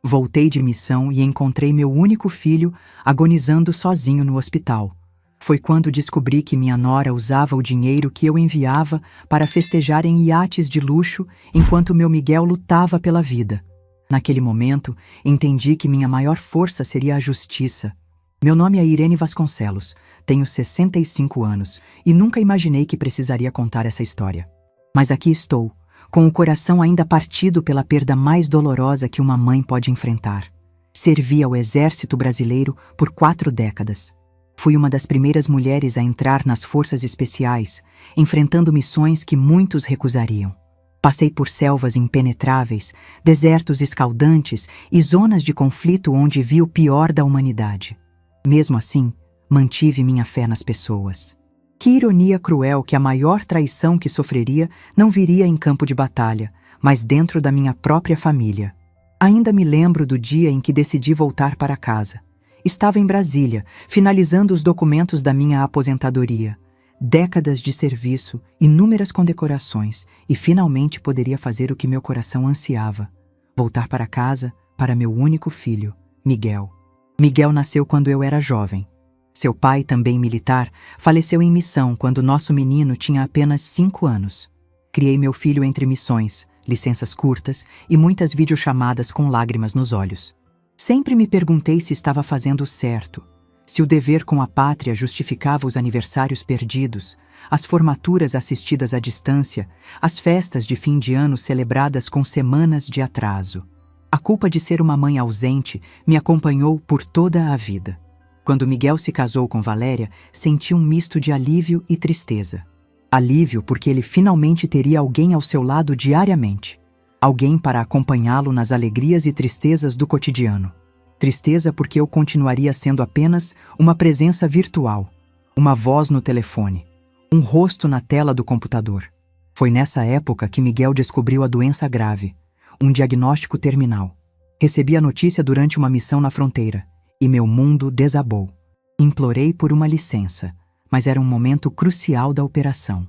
Voltei de missão e encontrei meu único filho agonizando sozinho no hospital. Foi quando descobri que minha nora usava o dinheiro que eu enviava para festejar em iates de luxo enquanto meu Miguel lutava pela vida. Naquele momento, entendi que minha maior força seria a justiça. Meu nome é Irene Vasconcelos, tenho 65 anos e nunca imaginei que precisaria contar essa história. Mas aqui estou, com o coração ainda partido pela perda mais dolorosa que uma mãe pode enfrentar. Servi ao Exército Brasileiro por 4 décadas. Fui uma das primeiras mulheres a entrar nas forças especiais, enfrentando missões que muitos recusariam. Passei por selvas impenetráveis, desertos escaldantes e zonas de conflito onde vi o pior da humanidade. Mesmo assim, mantive minha fé nas pessoas. Que ironia cruel que a maior traição que sofreria não viria em campo de batalha, mas dentro da minha própria família. Ainda me lembro do dia em que decidi voltar para casa. Estava em Brasília, finalizando os documentos da minha aposentadoria. Décadas de serviço, inúmeras condecorações, e finalmente poderia fazer o que meu coração ansiava. Voltar para casa, para meu único filho, Miguel. Miguel nasceu quando eu era jovem. Seu pai, também militar, faleceu em missão quando nosso menino tinha apenas 5 anos. Criei meu filho entre missões, licenças curtas e muitas videochamadas com lágrimas nos olhos. Sempre me perguntei se estava fazendo certo, se o dever com a pátria justificava os aniversários perdidos, as formaturas assistidas à distância, as festas de fim de ano celebradas com semanas de atraso. A culpa de ser uma mãe ausente me acompanhou por toda a vida. Quando Miguel se casou com Valéria, senti um misto de alívio e tristeza. Alívio porque ele finalmente teria alguém ao seu lado diariamente. Alguém para acompanhá-lo nas alegrias e tristezas do cotidiano. Tristeza porque eu continuaria sendo apenas uma presença virtual, uma voz no telefone, um rosto na tela do computador. Foi nessa época que Miguel descobriu a doença grave, um diagnóstico terminal. Recebi a notícia durante uma missão na fronteira, e meu mundo desabou. Implorei por uma licença, mas era um momento crucial da operação.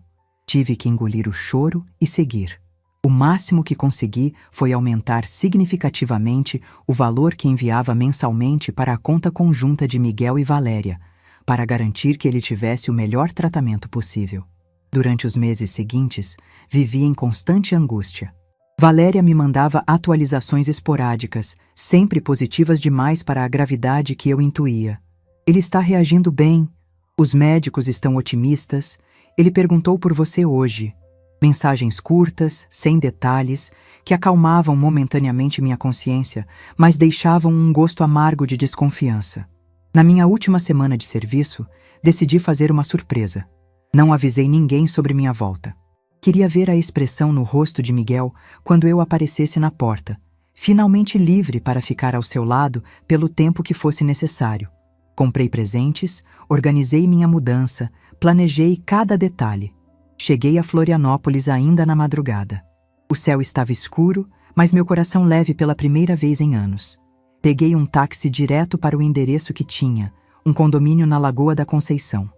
Tive que engolir o choro e seguir. O máximo que consegui foi aumentar significativamente o valor que enviava mensalmente para a conta conjunta de Miguel e Valéria, para garantir que ele tivesse o melhor tratamento possível. Durante os meses seguintes, vivi em constante angústia. Valéria me mandava atualizações esporádicas, sempre positivas demais para a gravidade que eu intuía. Ele está reagindo bem, os médicos estão otimistas, ele perguntou por você hoje. Mensagens curtas, sem detalhes, que acalmavam momentaneamente minha consciência, mas deixavam um gosto amargo de desconfiança. Na minha última semana de serviço, decidi fazer uma surpresa. Não avisei ninguém sobre minha volta. Queria ver a expressão no rosto de Miguel quando eu aparecesse na porta, finalmente livre para ficar ao seu lado pelo tempo que fosse necessário. Comprei presentes, organizei minha mudança, planejei cada detalhe. Cheguei a Florianópolis ainda na madrugada. O céu estava escuro, mas meu coração leve pela primeira vez em anos. Peguei um táxi direto para o endereço que tinha, um condomínio na Lagoa da Conceição.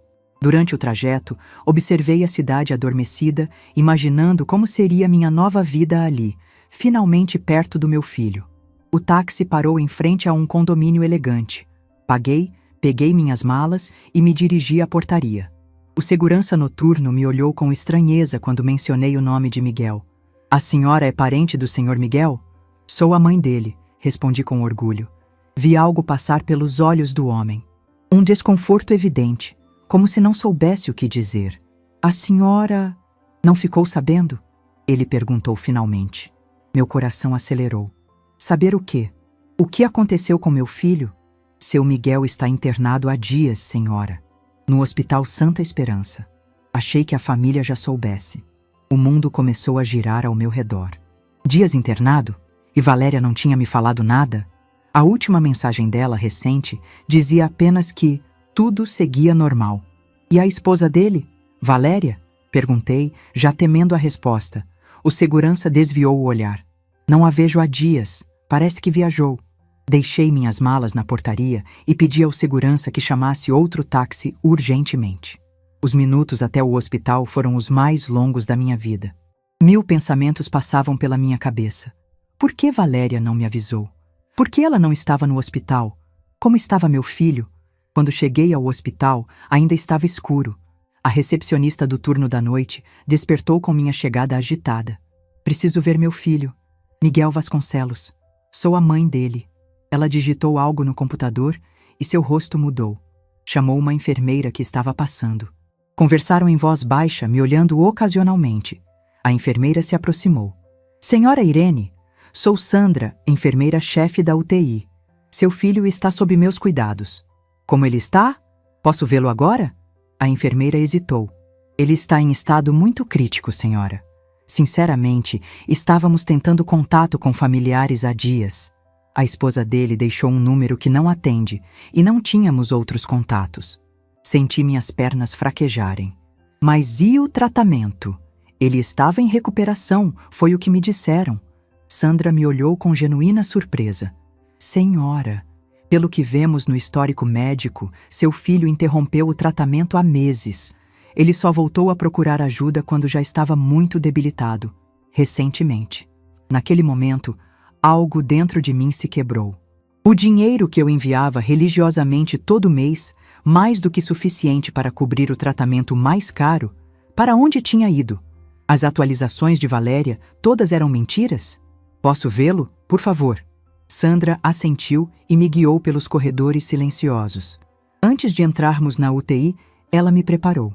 Durante o trajeto, observei a cidade adormecida, imaginando como seria minha nova vida ali, finalmente perto do meu filho. O táxi parou em frente a um condomínio elegante. Paguei, peguei minhas malas e me dirigi à portaria. O segurança noturno me olhou com estranheza quando mencionei o nome de Miguel. A senhora é parente do senhor Miguel? Sou a mãe dele, respondi com orgulho. Vi algo passar pelos olhos do homem. Um desconforto evidente, como se não soubesse o que dizer. A senhora não ficou sabendo? Ele perguntou finalmente. Meu coração acelerou. Saber o quê? O que aconteceu com meu filho? Seu Miguel está internado há dias, senhora. No Hospital Santa Esperança. Achei que a família já soubesse. O mundo começou a girar ao meu redor. Dias internado? E Valéria não tinha me falado nada? A última mensagem dela, recente, dizia apenas que tudo seguia normal. E a esposa dele? Valéria? Perguntei, já temendo a resposta. O segurança desviou o olhar. Não a vejo há dias. Parece que viajou. Deixei minhas malas na portaria e pedi ao segurança que chamasse outro táxi urgentemente. Os minutos até o hospital foram os mais longos da minha vida. 1000 pensamentos passavam pela minha cabeça. Por que Valéria não me avisou? Por que ela não estava no hospital? Como estava meu filho? Quando cheguei ao hospital, ainda estava escuro. A recepcionista do turno da noite despertou com minha chegada agitada. Preciso ver meu filho. Miguel Vasconcelos. Sou a mãe dele. Ela digitou algo no computador e seu rosto mudou. Chamou uma enfermeira que estava passando. Conversaram em voz baixa, me olhando ocasionalmente. A enfermeira se aproximou. Senhora Irene, sou Sandra, enfermeira-chefe da UTI. Seu filho está sob meus cuidados. Como ele está? Posso vê-lo agora? A enfermeira hesitou. Ele está em estado muito crítico, senhora. Sinceramente, estávamos tentando contato com familiares há dias. A esposa dele deixou um número que não atende e não tínhamos outros contatos. Senti minhas pernas fraquejarem. Mas e o tratamento? Ele estava em recuperação, foi o que me disseram. Sandra me olhou com genuína surpresa. Senhora, pelo que vemos no histórico médico, seu filho interrompeu o tratamento há meses. Ele só voltou a procurar ajuda quando já estava muito debilitado, recentemente. Naquele momento, algo dentro de mim se quebrou. O dinheiro que eu enviava religiosamente todo mês, mais do que suficiente para cobrir o tratamento mais caro, para onde tinha ido? As atualizações de Valéria, todas eram mentiras? Posso vê-lo, por favor? Sandra assentiu e me guiou pelos corredores silenciosos. Antes de entrarmos na UTI, ela me preparou.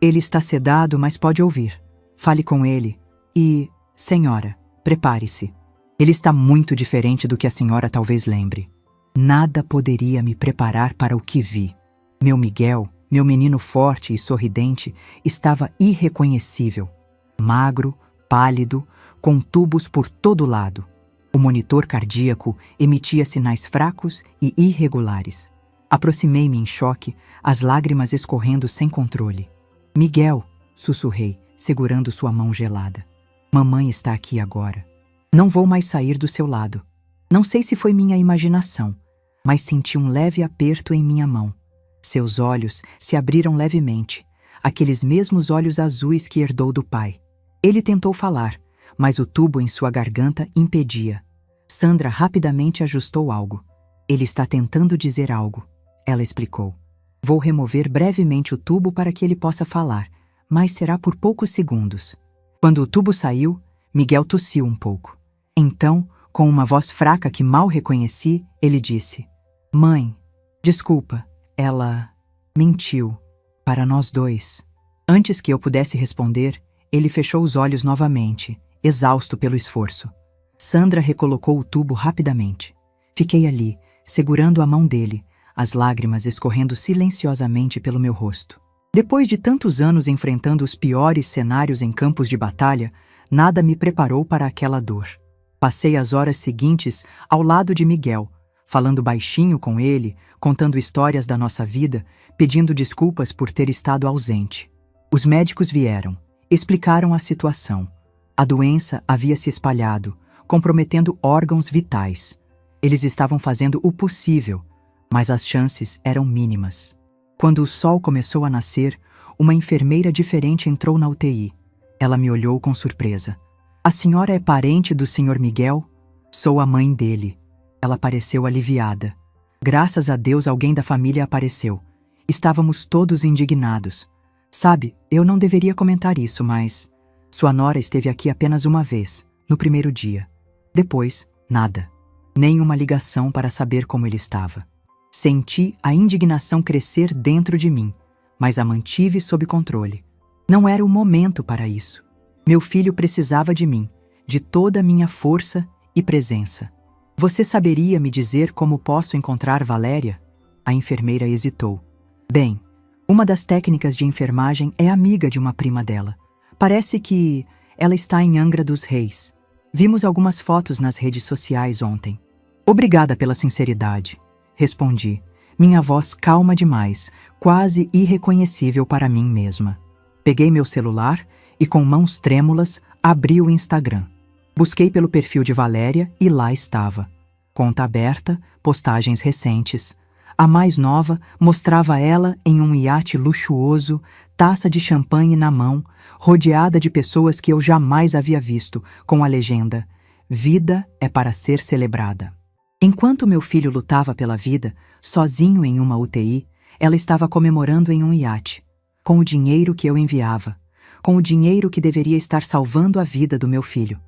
Ele está sedado, mas pode ouvir. Fale com ele. E, senhora, prepare-se. Ele está muito diferente do que a senhora talvez lembre. Nada poderia me preparar para o que vi. Meu Miguel, meu menino forte e sorridente, estava irreconhecível. Magro, pálido, com tubos por todo lado. O monitor cardíaco emitia sinais fracos e irregulares. Aproximei-me em choque, as lágrimas escorrendo sem controle. Miguel, sussurrei, segurando sua mão gelada. Mamãe está aqui agora. Não vou mais sair do seu lado. Não sei se foi minha imaginação, mas senti um leve aperto em minha mão. Seus olhos se abriram levemente, aqueles mesmos olhos azuis que herdou do pai. Ele tentou falar, mas o tubo em sua garganta impedia. Sandra rapidamente ajustou algo. Ele está tentando dizer algo, ela explicou. Vou remover brevemente o tubo para que ele possa falar, mas será por poucos segundos. Quando o tubo saiu, Miguel tossiu um pouco. Então, com uma voz fraca que mal reconheci, ele disse: Mãe, desculpa, ela mentiu para nós dois. Antes que eu pudesse responder, ele fechou os olhos novamente, exausto pelo esforço. Sandra recolocou o tubo rapidamente. Fiquei ali, segurando a mão dele, as lágrimas escorrendo silenciosamente pelo meu rosto. Depois de tantos anos enfrentando os piores cenários em campos de batalha, nada me preparou para aquela dor. Passei as horas seguintes ao lado de Miguel, falando baixinho com ele, contando histórias da nossa vida, pedindo desculpas por ter estado ausente. Os médicos vieram, explicaram a situação. A doença havia se espalhado, comprometendo órgãos vitais. Eles estavam fazendo o possível, mas as chances eram mínimas. Quando o sol começou a nascer, uma enfermeira diferente entrou na UTI. Ela me olhou com surpresa. A senhora é parente do Sr. Miguel? Sou a mãe dele. Ela pareceu aliviada. Graças a Deus alguém da família apareceu. Estávamos todos indignados. Sabe, eu não deveria comentar isso, mas... Sua nora esteve aqui apenas uma vez, no primeiro dia. Depois, nada. Nenhuma ligação para saber como ele estava. Senti a indignação crescer dentro de mim, mas a mantive sob controle. Não era o momento para isso. Meu filho precisava de mim, de toda a minha força e presença. Você saberia me dizer como posso encontrar Valéria? A enfermeira hesitou. Bem, uma das técnicas de enfermagem é amiga de uma prima dela. Parece que ela está em Angra dos Reis. Vimos algumas fotos nas redes sociais ontem. Obrigada pela sinceridade, respondi, minha voz calma demais, quase irreconhecível para mim mesma. Peguei meu celular e, com mãos trêmulas, abri o Instagram. Busquei pelo perfil de Valéria e lá estava. Conta aberta, postagens recentes. A mais nova mostrava ela em um iate luxuoso, taça de champanhe na mão, rodeada de pessoas que eu jamais havia visto, com a legenda: Vida é para ser celebrada. Enquanto meu filho lutava pela vida, sozinho em uma UTI, ela estava comemorando em um iate, com o dinheiro que eu enviava, com o dinheiro que deveria estar salvando a vida do meu filho.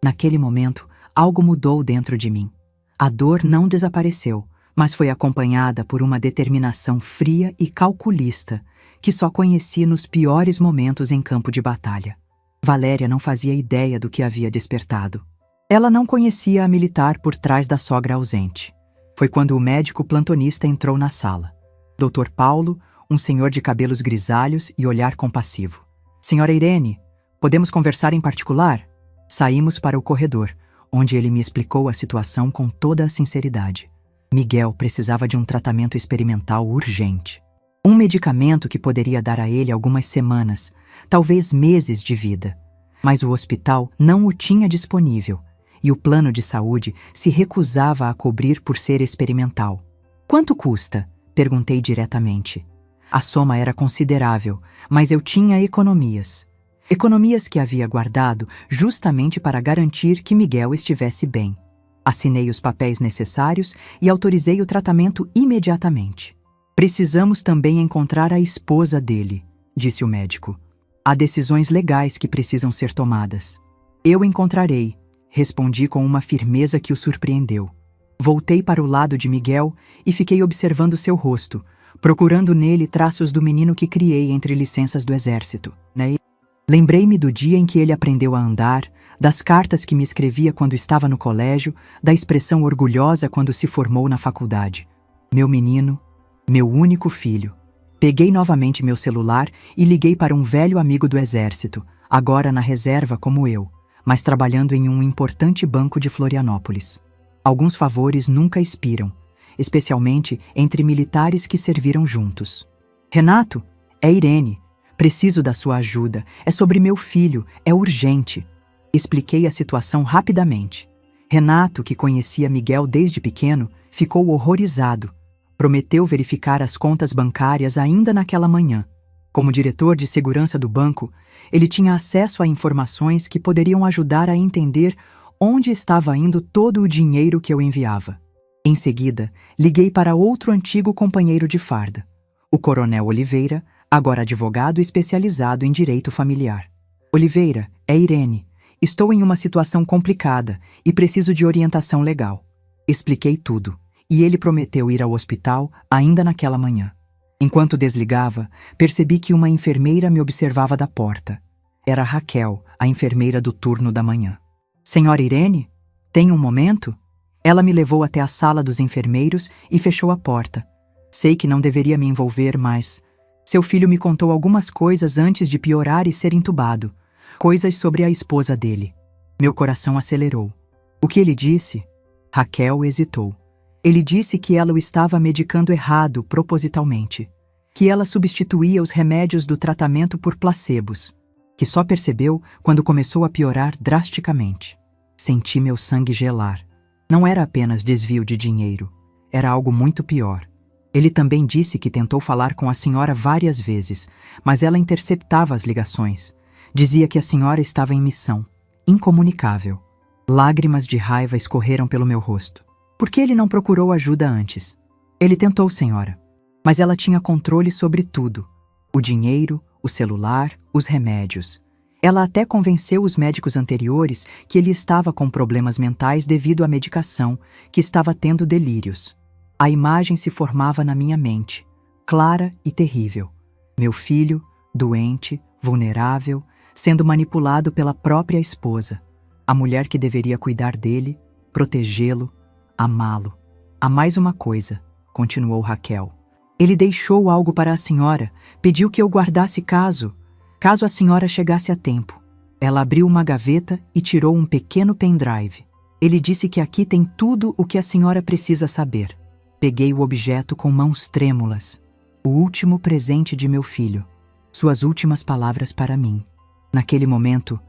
Naquele momento, algo mudou dentro de mim. A dor não desapareceu, mas foi acompanhada por uma determinação fria e calculista que só conheci nos piores momentos em campo de batalha. Valéria não fazia ideia do que havia despertado. Ela não conhecia a militar por trás da sogra ausente. Foi quando o médico plantonista entrou na sala. Dr. Paulo, um senhor de cabelos grisalhos e olhar compassivo. Senhora Irene, podemos conversar em particular? Saímos para o corredor, onde ele me explicou a situação com toda a sinceridade. Miguel precisava de um tratamento experimental urgente. Um medicamento que poderia dar a ele algumas semanas, talvez meses de vida. Mas o hospital não o tinha disponível e o plano de saúde se recusava a cobrir por ser experimental. Quanto custa? Perguntei diretamente. A soma era considerável, mas eu tinha economias. Economias que havia guardado justamente para garantir que Miguel estivesse bem. Assinei os papéis necessários e autorizei o tratamento imediatamente. Precisamos também encontrar a esposa dele, disse o médico. Há decisões legais que precisam ser tomadas. Eu encontrarei, respondi com uma firmeza que o surpreendeu. Voltei para o lado de Miguel e fiquei observando seu rosto, procurando nele traços do menino que criei entre licenças do exército. Lembrei-me do dia em que ele aprendeu a andar, das cartas que me escrevia quando estava no colégio, da expressão orgulhosa quando se formou na faculdade. Meu menino, meu único filho. Peguei novamente meu celular e liguei para um velho amigo do exército, agora na reserva como eu, mas trabalhando em um importante banco de Florianópolis. Alguns favores nunca expiram, especialmente entre militares que serviram juntos. Renato, é Irene. Preciso da sua ajuda. É sobre meu filho. É urgente. Expliquei a situação rapidamente. Renato, que conhecia Miguel desde pequeno, ficou horrorizado. Prometeu verificar as contas bancárias ainda naquela manhã. Como diretor de segurança do banco, ele tinha acesso a informações que poderiam ajudar a entender onde estava indo todo o dinheiro que eu enviava. Em seguida, liguei para outro antigo companheiro de farda, o Coronel Oliveira, agora advogado especializado em direito familiar. Oliveira, é Irene. Estou em uma situação complicada e preciso de orientação legal. Expliquei tudo, e ele prometeu ir ao hospital ainda naquela manhã. Enquanto desligava, percebi que uma enfermeira me observava da porta. Era Raquel, a enfermeira do turno da manhã. Senhora Irene, tem um momento? Ela me levou até a sala dos enfermeiros e fechou a porta. Sei que não deveria me envolver, mas seu filho me contou algumas coisas antes de piorar e ser entubado. Coisas sobre a esposa dele. Meu coração acelerou. O que ele disse? Raquel hesitou. Ele disse que ela o estava medicando errado propositalmente. Que ela substituía os remédios do tratamento por placebos. Que só percebeu quando começou a piorar drasticamente. Senti meu sangue gelar. Não era apenas desvio de dinheiro. Era algo muito pior. Ele também disse que tentou falar com a senhora várias vezes, mas ela interceptava as ligações. Dizia que a senhora estava em missão, incomunicável. Lágrimas de raiva escorreram pelo meu rosto. Por que ele não procurou ajuda antes? Ele tentou, senhora, mas ela tinha controle sobre tudo. O dinheiro, o celular, os remédios. Ela até convenceu os médicos anteriores que ele estava com problemas mentais devido à medicação, que estava tendo delírios. A imagem se formava na minha mente, clara e terrível. Meu filho, doente, vulnerável, sendo manipulado pela própria esposa. A mulher que deveria cuidar dele, protegê-lo, amá-lo. Há mais uma coisa, continuou Raquel. Ele deixou algo para a senhora, pediu que eu guardasse caso a senhora chegasse a tempo. Ela abriu uma gaveta e tirou um pequeno pendrive. Ele disse que aqui tem tudo o que a senhora precisa saber. Peguei o objeto com mãos trêmulas. O último presente de meu filho. Suas últimas palavras para mim. Naquele momento,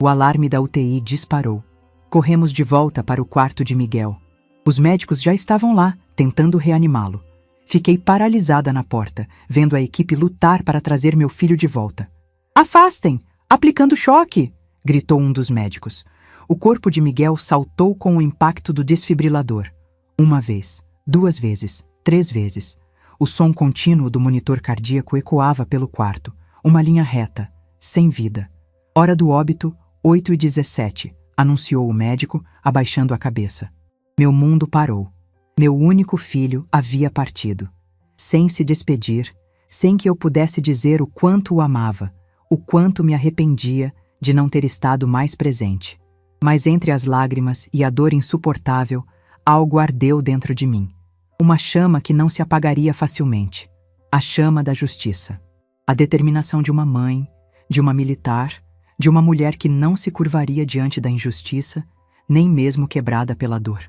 o alarme da UTI disparou. Corremos de volta para o quarto de Miguel. Os médicos já estavam lá, tentando reanimá-lo. Fiquei paralisada na porta, vendo a equipe lutar para trazer meu filho de volta. "Afastem! Aplicando choque!" gritou um dos médicos. O corpo de Miguel saltou com o impacto do desfibrilador. Uma vez, 2 vezes, 3 vezes. O som contínuo do monitor cardíaco ecoava pelo quarto, uma linha reta, sem vida. Hora do óbito, 8h17, anunciou o médico, abaixando a cabeça. Meu mundo parou. Meu único filho havia partido. Sem se despedir, sem que eu pudesse dizer o quanto o amava, o quanto me arrependia de não ter estado mais presente. Mas entre as lágrimas e a dor insuportável, algo ardeu dentro de mim. Uma chama que não se apagaria facilmente. A chama da justiça. A determinação de uma mãe, de uma militar, de uma mulher que não se curvaria diante da injustiça, nem mesmo quebrada pela dor.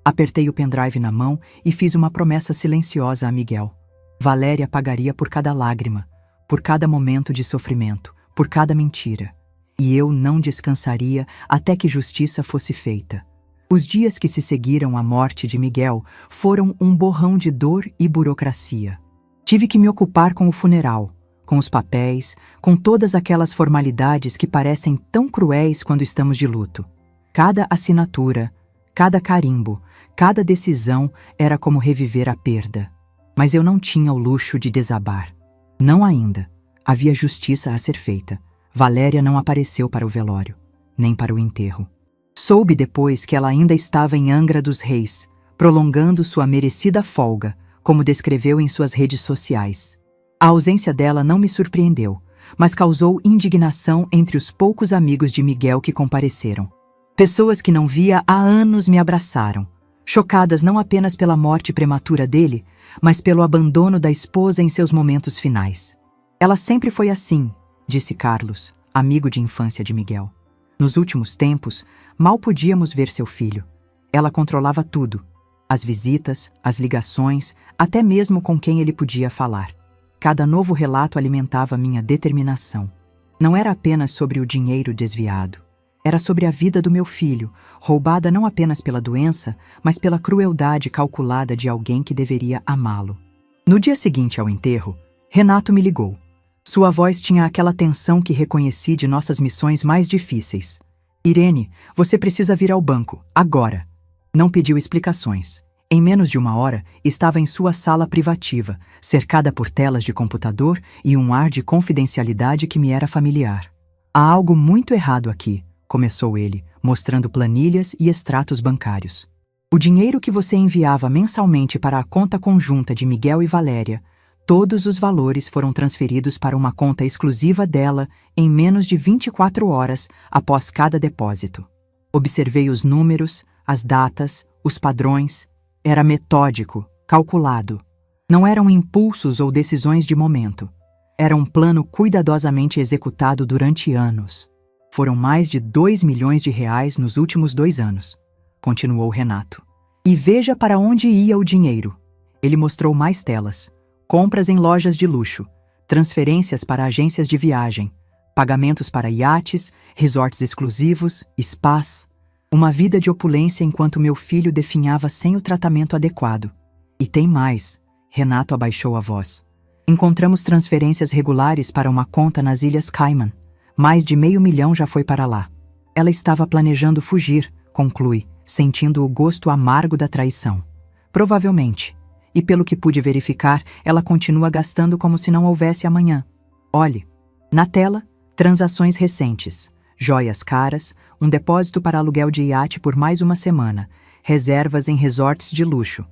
Apertei o pendrive na mão e fiz uma promessa silenciosa a Miguel. Valéria pagaria por cada lágrima, por cada momento de sofrimento, por cada mentira. E eu não descansaria até que justiça fosse feita. Os dias que se seguiram à morte de Miguel foram um borrão de dor e burocracia. Tive que me ocupar com o funeral, com os papéis, com todas aquelas formalidades que parecem tão cruéis quando estamos de luto. Cada assinatura, cada carimbo, cada decisão era como reviver a perda. Mas eu não tinha o luxo de desabar. Não ainda. Havia justiça a ser feita. Valéria não apareceu para o velório, nem para o enterro. Soube depois que ela ainda estava em Angra dos Reis, prolongando sua merecida folga, como descreveu em suas redes sociais. A ausência dela não me surpreendeu, mas causou indignação entre os poucos amigos de Miguel que compareceram. Pessoas que não via há anos me abraçaram, chocadas não apenas pela morte prematura dele, mas pelo abandono da esposa em seus momentos finais. Ela sempre foi assim, disse Carlos, amigo de infância de Miguel. Nos últimos tempos, mal podíamos ver seu filho. Ela controlava tudo, as visitas, as ligações, até mesmo com quem ele podia falar. Cada novo relato alimentava minha determinação. Não era apenas sobre o dinheiro desviado. Era sobre a vida do meu filho, roubada não apenas pela doença, mas pela crueldade calculada de alguém que deveria amá-lo. No dia seguinte ao enterro, Renato me ligou. Sua voz tinha aquela tensão que reconheci de nossas missões mais difíceis. Irene, você precisa vir ao banco, agora. Não pediu explicações. Em menos de 1 hora, estava em sua sala privativa, cercada por telas de computador e um ar de confidencialidade que me era familiar. Há algo muito errado aqui, começou ele, mostrando planilhas e extratos bancários. O dinheiro que você enviava mensalmente para a conta conjunta de Miguel e Valéria, todos os valores foram transferidos para uma conta exclusiva dela em menos de 24 horas após cada depósito. Observei os números, as datas, os padrões. Era metódico, calculado. Não eram impulsos ou decisões de momento. Era um plano cuidadosamente executado durante anos. Foram mais de 2 milhões de reais nos últimos 2 anos, continuou Renato. E veja para onde ia o dinheiro. Ele mostrou mais telas. Compras em lojas de luxo, transferências para agências de viagem, pagamentos para iates, resorts exclusivos, spas. Uma vida de opulência enquanto meu filho definhava sem o tratamento adequado. E tem mais, Renato abaixou a voz. Encontramos transferências regulares para uma conta nas Ilhas Cayman. Mais de $500 mil já foi para lá. Ela estava planejando fugir, conclui, sentindo o gosto amargo da traição. Provavelmente. E pelo que pude verificar, ela continua gastando como se não houvesse amanhã. Olhe. Na tela, transações recentes. Joias caras, um depósito para aluguel de iate por mais 1 semana, reservas em resorts de luxo.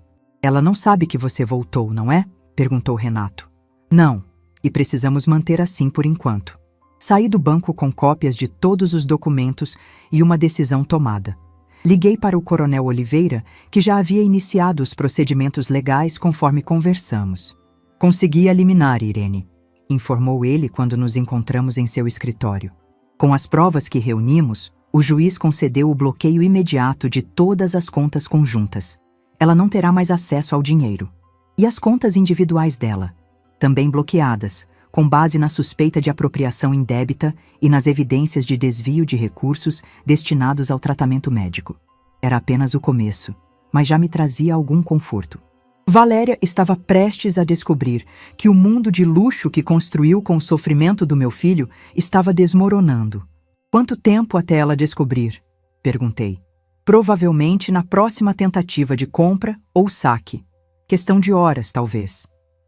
Ela não sabe que você voltou, não é? Perguntou Renato. Não, e precisamos manter assim por enquanto. Saí do banco com cópias de todos os documentos e uma decisão tomada. Liguei para o Coronel Oliveira, que já havia iniciado os procedimentos legais conforme conversamos. Consegui a liminar, Irene, informou ele quando nos encontramos em seu escritório. Com as provas que reunimos, o juiz concedeu o bloqueio imediato de todas as contas conjuntas. Ela não terá mais acesso ao dinheiro. E as contas individuais dela, também bloqueadas, com base na suspeita de apropriação indébita e nas evidências de desvio de recursos destinados ao tratamento médico. Era apenas o começo, mas já me trazia algum conforto. Valéria estava prestes a descobrir que o mundo de luxo que construiu com o sofrimento do meu filho estava desmoronando. Quanto tempo até ela descobrir? Perguntei. provavelmente na próxima tentativa de compra ou saque. Questão de horas, talvez.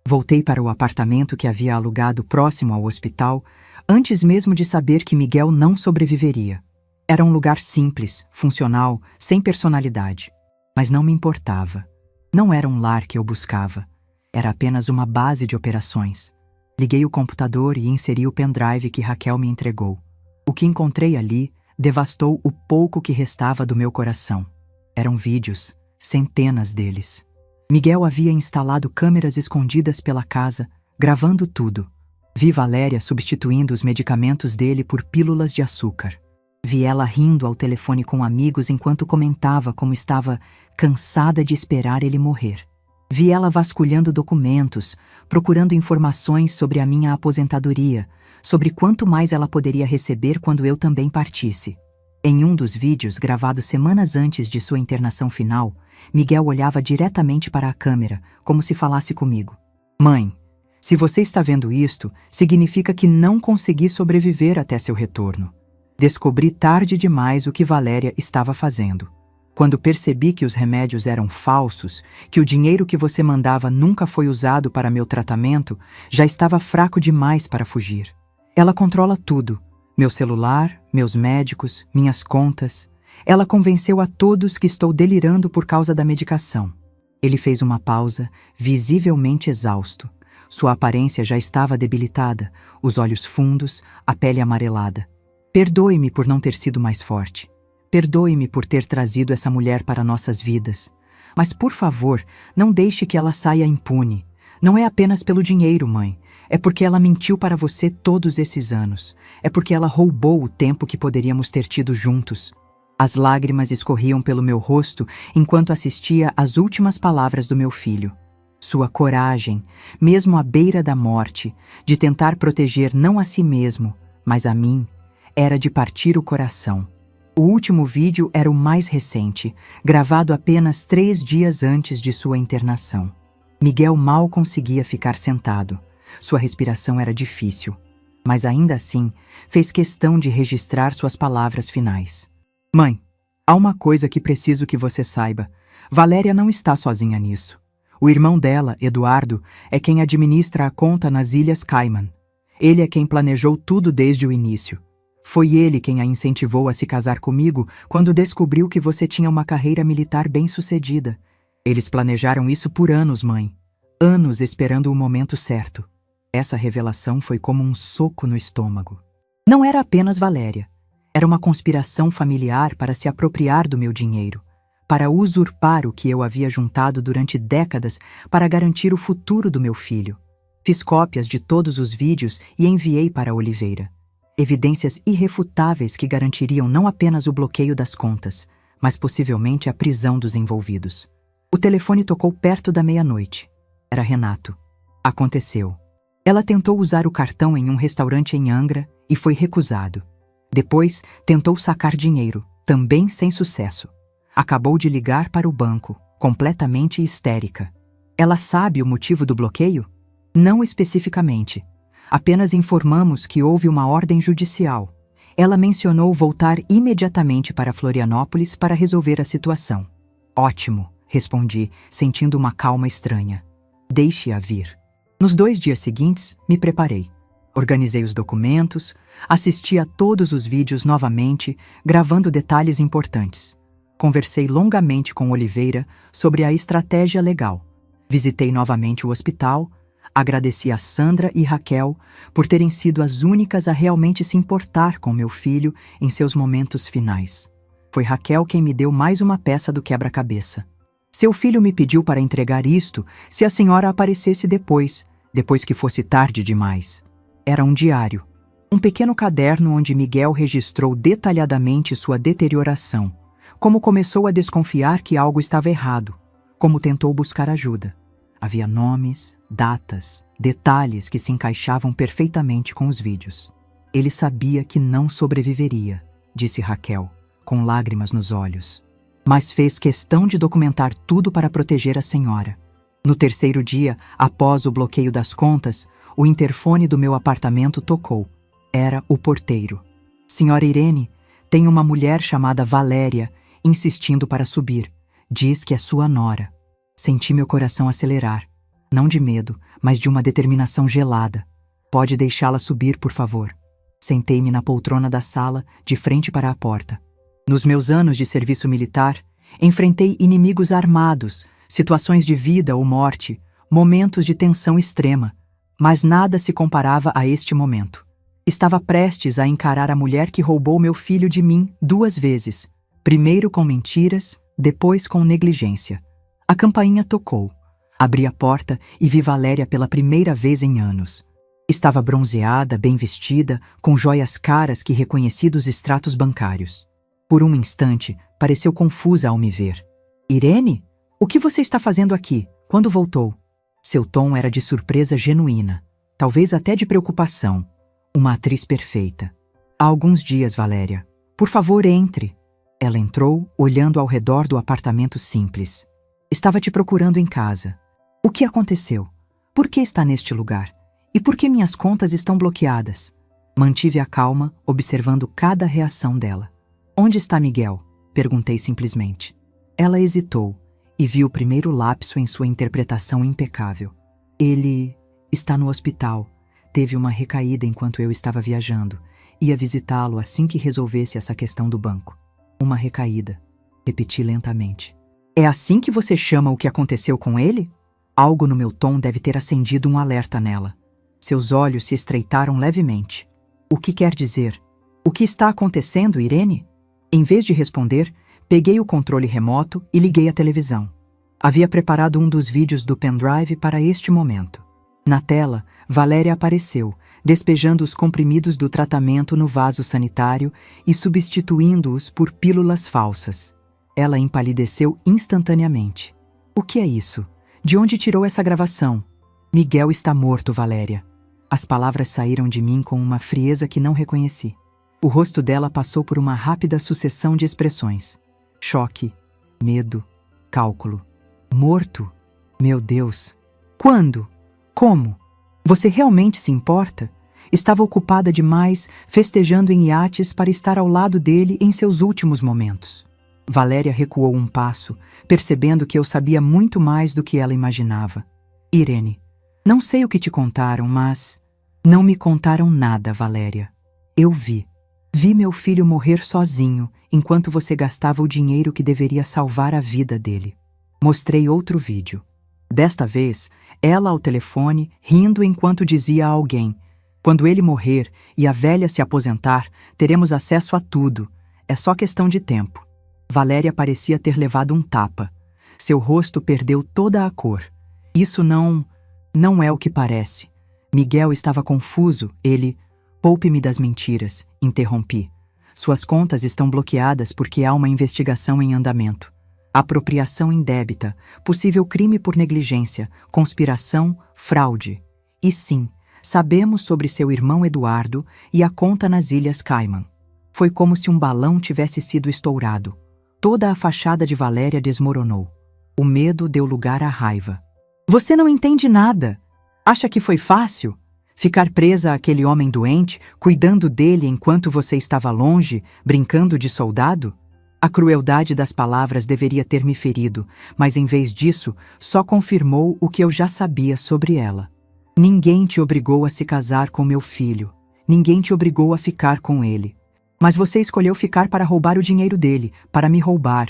Voltei para o apartamento que havia alugado próximo ao hospital, antes mesmo de saber que Miguel não sobreviveria. Era um lugar simples, funcional, sem personalidade. Mas não me importava. Não era um lar que eu buscava. Era apenas uma base de operações. Liguei o computador e inseri o pendrive que Raquel me entregou. O que encontrei ali devastou o pouco que restava do meu coração. Eram vídeos, centenas deles. Miguel havia instalado câmeras escondidas pela casa, gravando tudo. Vi Valéria substituindo os medicamentos dele por pílulas de açúcar. Vi ela rindo ao telefone com amigos enquanto comentava como estava cansada de esperar ele morrer. Vi ela vasculhando documentos, procurando informações sobre a minha aposentadoria, sobre quanto mais ela poderia receber quando eu também partisse. Em um dos vídeos gravados semanas antes de sua internação final, Miguel olhava diretamente para a câmera, como se falasse comigo. Mãe, se você está vendo isto, significa que não consegui sobreviver até seu retorno. Descobri tarde demais o que Valéria estava fazendo. Quando percebi que os remédios eram falsos, que o dinheiro que você mandava nunca foi usado para meu tratamento, já estava fraco demais para fugir. Ela controla tudo. Meu celular, meus médicos, minhas contas. Ela convenceu a todos que estou delirando por causa da medicação. Ele fez uma pausa, visivelmente exausto. Sua aparência já estava debilitada, os olhos fundos, a pele amarelada. Perdoe-me por não ter sido mais forte. Perdoe-me por ter trazido essa mulher para nossas vidas. Mas, por favor, não deixe que ela saia impune. Não é apenas pelo dinheiro, mãe. É porque ela mentiu para você todos esses anos. É porque ela roubou o tempo que poderíamos ter tido juntos. As lágrimas escorriam pelo meu rosto enquanto assistia às últimas palavras do meu filho. Sua coragem, mesmo à beira da morte, de tentar proteger não a si mesmo, mas a mim, era de partir o coração. O último vídeo era o mais recente, gravado apenas 3 dias antes de sua internação. Miguel mal conseguia ficar sentado. Sua respiração era difícil, mas ainda assim fez questão de registrar suas palavras finais. Mãe, há uma coisa que preciso que você saiba. Valéria não está sozinha nisso. O irmão dela, Eduardo, é quem administra a conta nas Ilhas Cayman. Ele é quem planejou tudo desde o início. Foi ele quem a incentivou a se casar comigo quando descobriu que você tinha uma carreira militar bem-sucedida. Eles planejaram isso por anos, mãe. Anos esperando o momento certo. Essa revelação foi como um soco no estômago. Não era apenas Valéria. Era uma conspiração familiar para se apropriar do meu dinheiro, para usurpar o que eu havia juntado durante décadas para garantir o futuro do meu filho. Fiz cópias de todos os vídeos e enviei para Oliveira. Evidências irrefutáveis que garantiriam não apenas o bloqueio das contas, mas possivelmente a prisão dos envolvidos. O telefone tocou perto da meia-noite. Era Renato. Aconteceu. Ela tentou usar o cartão em um restaurante em Angra e foi recusado. Depois, tentou sacar dinheiro, também sem sucesso. Acabou de ligar para o banco, completamente histérica. Ela sabe o motivo do bloqueio? Não especificamente. Apenas informamos que houve uma ordem judicial. Ela mencionou voltar imediatamente para Florianópolis para resolver a situação. Ótimo, respondi, sentindo uma calma estranha. Deixe-a vir. Nos 2 dias seguintes, me preparei. Organizei os documentos, assisti a todos os vídeos novamente, gravando detalhes importantes. Conversei longamente com Oliveira sobre a estratégia legal. Visitei novamente o hospital, agradeci a Sandra e Raquel por terem sido as únicas a realmente se importar com meu filho em seus momentos finais. Foi Raquel quem me deu mais uma peça do quebra-cabeça. Seu filho me pediu para entregar isto se a senhora aparecesse depois que fosse tarde demais. Era um diário, um pequeno caderno onde Miguel registrou detalhadamente sua deterioração, como começou a desconfiar que algo estava errado, como tentou buscar ajuda. Havia nomes, datas, detalhes que se encaixavam perfeitamente com os vídeos. Ele sabia que não sobreviveria, disse Raquel, com lágrimas nos olhos. Mas fez questão de documentar tudo para proteger a senhora. No 3º dia, após o bloqueio das contas, o interfone do meu apartamento tocou. Era o porteiro. Senhora Irene, tem uma mulher chamada Valéria insistindo para subir. Diz que é sua nora. Senti meu coração acelerar. Não de medo, mas de uma determinação gelada. Pode deixá-la subir, por favor. Sentei-me na poltrona da sala, de frente para a porta. Nos meus anos de serviço militar, enfrentei inimigos armados, situações de vida ou morte, momentos de tensão extrema, mas nada se comparava a este momento. Estava prestes a encarar a mulher que roubou meu filho de mim 2 vezes, primeiro com mentiras, depois com negligência. A campainha tocou. Abri a porta e vi Valéria pela primeira vez em anos. Estava bronzeada, bem vestida, com joias caras que reconheci dos extratos bancários. Por um instante, pareceu confusa ao me ver. Irene? O que você está fazendo aqui? Quando voltou? Seu tom era de surpresa genuína, talvez até de preocupação. Uma atriz perfeita. Há alguns dias, Valéria. Por favor, entre. Ela entrou, olhando ao redor do apartamento simples. Estava te procurando em casa. O que aconteceu? Por que está neste lugar? E por que minhas contas estão bloqueadas? Mantive a calma, observando cada reação dela. Onde está Miguel? Perguntei simplesmente. Ela hesitou e vi o primeiro lapso em sua interpretação impecável. Ele está no hospital. Teve uma recaída enquanto eu estava viajando. Ia visitá-lo assim que resolvesse essa questão do banco. Uma recaída. Repeti lentamente. É assim que você chama o que aconteceu com ele? Algo no meu tom deve ter acendido um alerta nela. Seus olhos se estreitaram levemente. O que quer dizer? O que está acontecendo, Irene? Em vez de responder, peguei o controle remoto e liguei a televisão. Havia preparado um dos vídeos do pendrive para este momento. Na tela, Valéria apareceu, despejando os comprimidos do tratamento no vaso sanitário e substituindo-os por pílulas falsas. Ela empalideceu instantaneamente. O que é isso? De onde tirou essa gravação? Miguel está morto, Valéria. As palavras saíram de mim com uma frieza que não reconheci. O rosto dela passou por uma rápida sucessão de expressões. Choque, medo, cálculo. Morto? Meu Deus! Quando? Como? Você realmente se importa? Estava ocupada demais, festejando em iates para estar ao lado dele em seus últimos momentos. Valéria recuou um passo, percebendo que eu sabia muito mais do que ela imaginava. Irene, não sei o que te contaram, mas... Não me contaram nada, Valéria. Eu vi. Vi meu filho morrer sozinho, enquanto você gastava o dinheiro que deveria salvar a vida dele. Mostrei outro vídeo. Desta vez, ela ao telefone, rindo enquanto dizia a alguém: quando ele morrer e a velha se aposentar, teremos acesso a tudo. É só questão de tempo. Valéria parecia ter levado um tapa. Seu rosto perdeu toda a cor. Isso não é o que parece. Miguel estava confuso. Ele... Poupe-me das mentiras, interrompi. Suas contas estão bloqueadas porque há uma investigação em andamento. Apropriação indébita, possível crime por negligência, conspiração, fraude. E sim, sabemos sobre seu irmão Eduardo e a conta nas Ilhas Cayman. Foi como se um balão tivesse sido estourado. Toda a fachada de Valéria desmoronou. O medo deu lugar à raiva. Você não entende nada. Acha que foi fácil? Ficar presa àquele homem doente, cuidando dele enquanto você estava longe, brincando de soldado? A crueldade das palavras deveria ter me ferido, mas em vez disso, só confirmou o que eu já sabia sobre ela. Ninguém te obrigou a se casar com meu filho. Ninguém te obrigou a ficar com ele. Mas você escolheu ficar para roubar o dinheiro dele, para me roubar.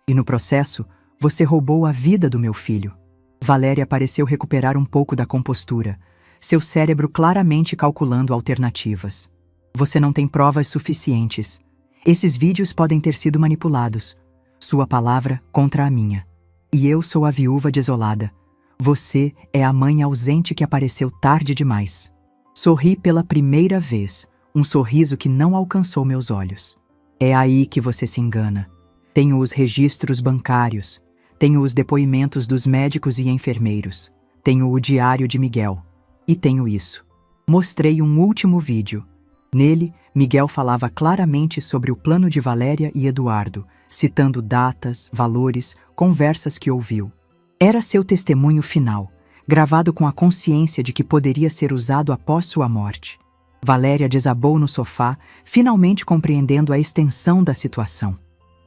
E no processo, você roubou a vida do meu filho. Valéria pareceu recuperar um pouco da compostura, seu cérebro claramente calculando alternativas. Você não tem provas suficientes. Esses vídeos podem ter sido manipulados. Sua palavra contra a minha. E eu sou a viúva desolada. Você é a mãe ausente que apareceu tarde demais. Sorri pela primeira vez, um sorriso que não alcançou meus olhos. É aí que você se engana. Tenho os registros bancários. Tenho os depoimentos dos médicos e enfermeiros. Tenho o diário de Miguel. E tenho isso. Mostrei um último vídeo. Nele, Miguel falava claramente sobre o plano de Valéria e Eduardo, citando datas, valores, conversas que ouviu. Era seu testemunho final, gravado com a consciência de que poderia ser usado após sua morte. Valéria desabou no sofá, finalmente compreendendo a extensão da situação.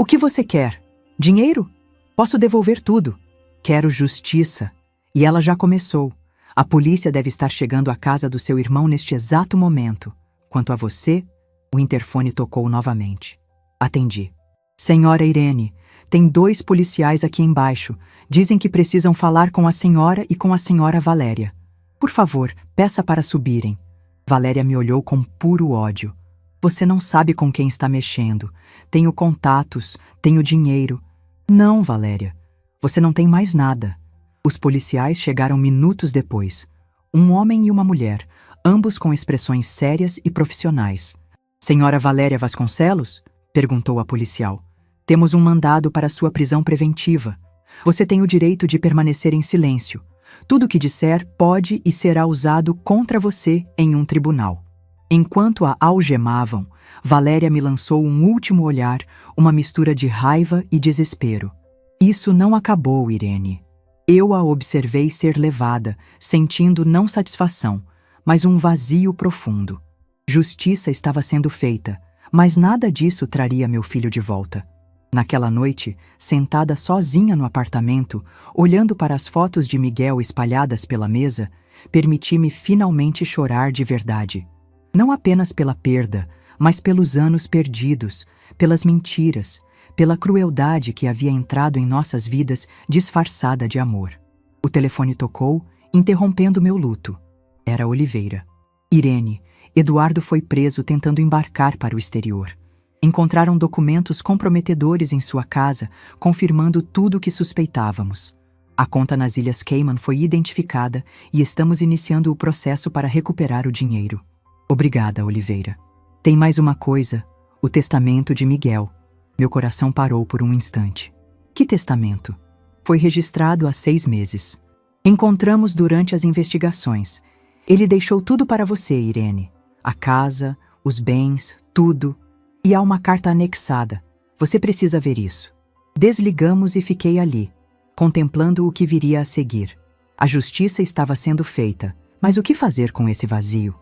O que você quer? Dinheiro? Posso devolver tudo. Quero justiça. E ela já começou. A polícia deve estar chegando à casa do seu irmão neste exato momento. Quanto a você, o interfone tocou novamente. Atendi. Senhora Irene, tem 2 policiais aqui embaixo. Dizem que precisam falar com a senhora e com a senhora Valéria. Por favor, peça para subirem. Valéria me olhou com puro ódio. Você não sabe com quem está mexendo. Tenho contatos, tenho dinheiro. Não, Valéria. Você não tem mais nada. Os policiais chegaram minutos depois. Um homem e uma mulher, ambos com expressões sérias e profissionais. Senhora Valéria Vasconcelos? Perguntou a policial. Temos um mandado para sua prisão preventiva. Você tem o direito de permanecer em silêncio. Tudo o que disser pode e será usado contra você em um tribunal. Enquanto a algemavam, Valéria me lançou um último olhar, uma mistura de raiva e desespero. Isso não acabou, Irene. Eu a observei ser levada, sentindo não satisfação, mas um vazio profundo. Justiça estava sendo feita, mas nada disso traria meu filho de volta. Naquela noite, sentada sozinha no apartamento, olhando para as fotos de Miguel espalhadas pela mesa, permiti-me finalmente chorar de verdade. Não apenas pela perda, mas pelos anos perdidos, pelas mentiras, pela crueldade que havia entrado em nossas vidas disfarçada de amor. O telefone tocou, interrompendo meu luto. Era Oliveira. Irene, Eduardo foi preso tentando embarcar para o exterior. Encontraram documentos comprometedores em sua casa, confirmando tudo o que suspeitávamos. A conta nas Ilhas Cayman foi identificada e estamos iniciando o processo para recuperar o dinheiro. Obrigada, Oliveira. Tem mais uma coisa, o testamento de Miguel. Meu coração parou por um instante. Que testamento? Foi registrado há 6 meses. Encontramos durante as investigações. Ele deixou tudo para você, Irene. A casa, os bens, tudo. E há uma carta anexada. Você precisa ver isso. Desligamos e fiquei ali, contemplando o que viria a seguir. A justiça estava sendo feita, mas o que fazer com esse vazio?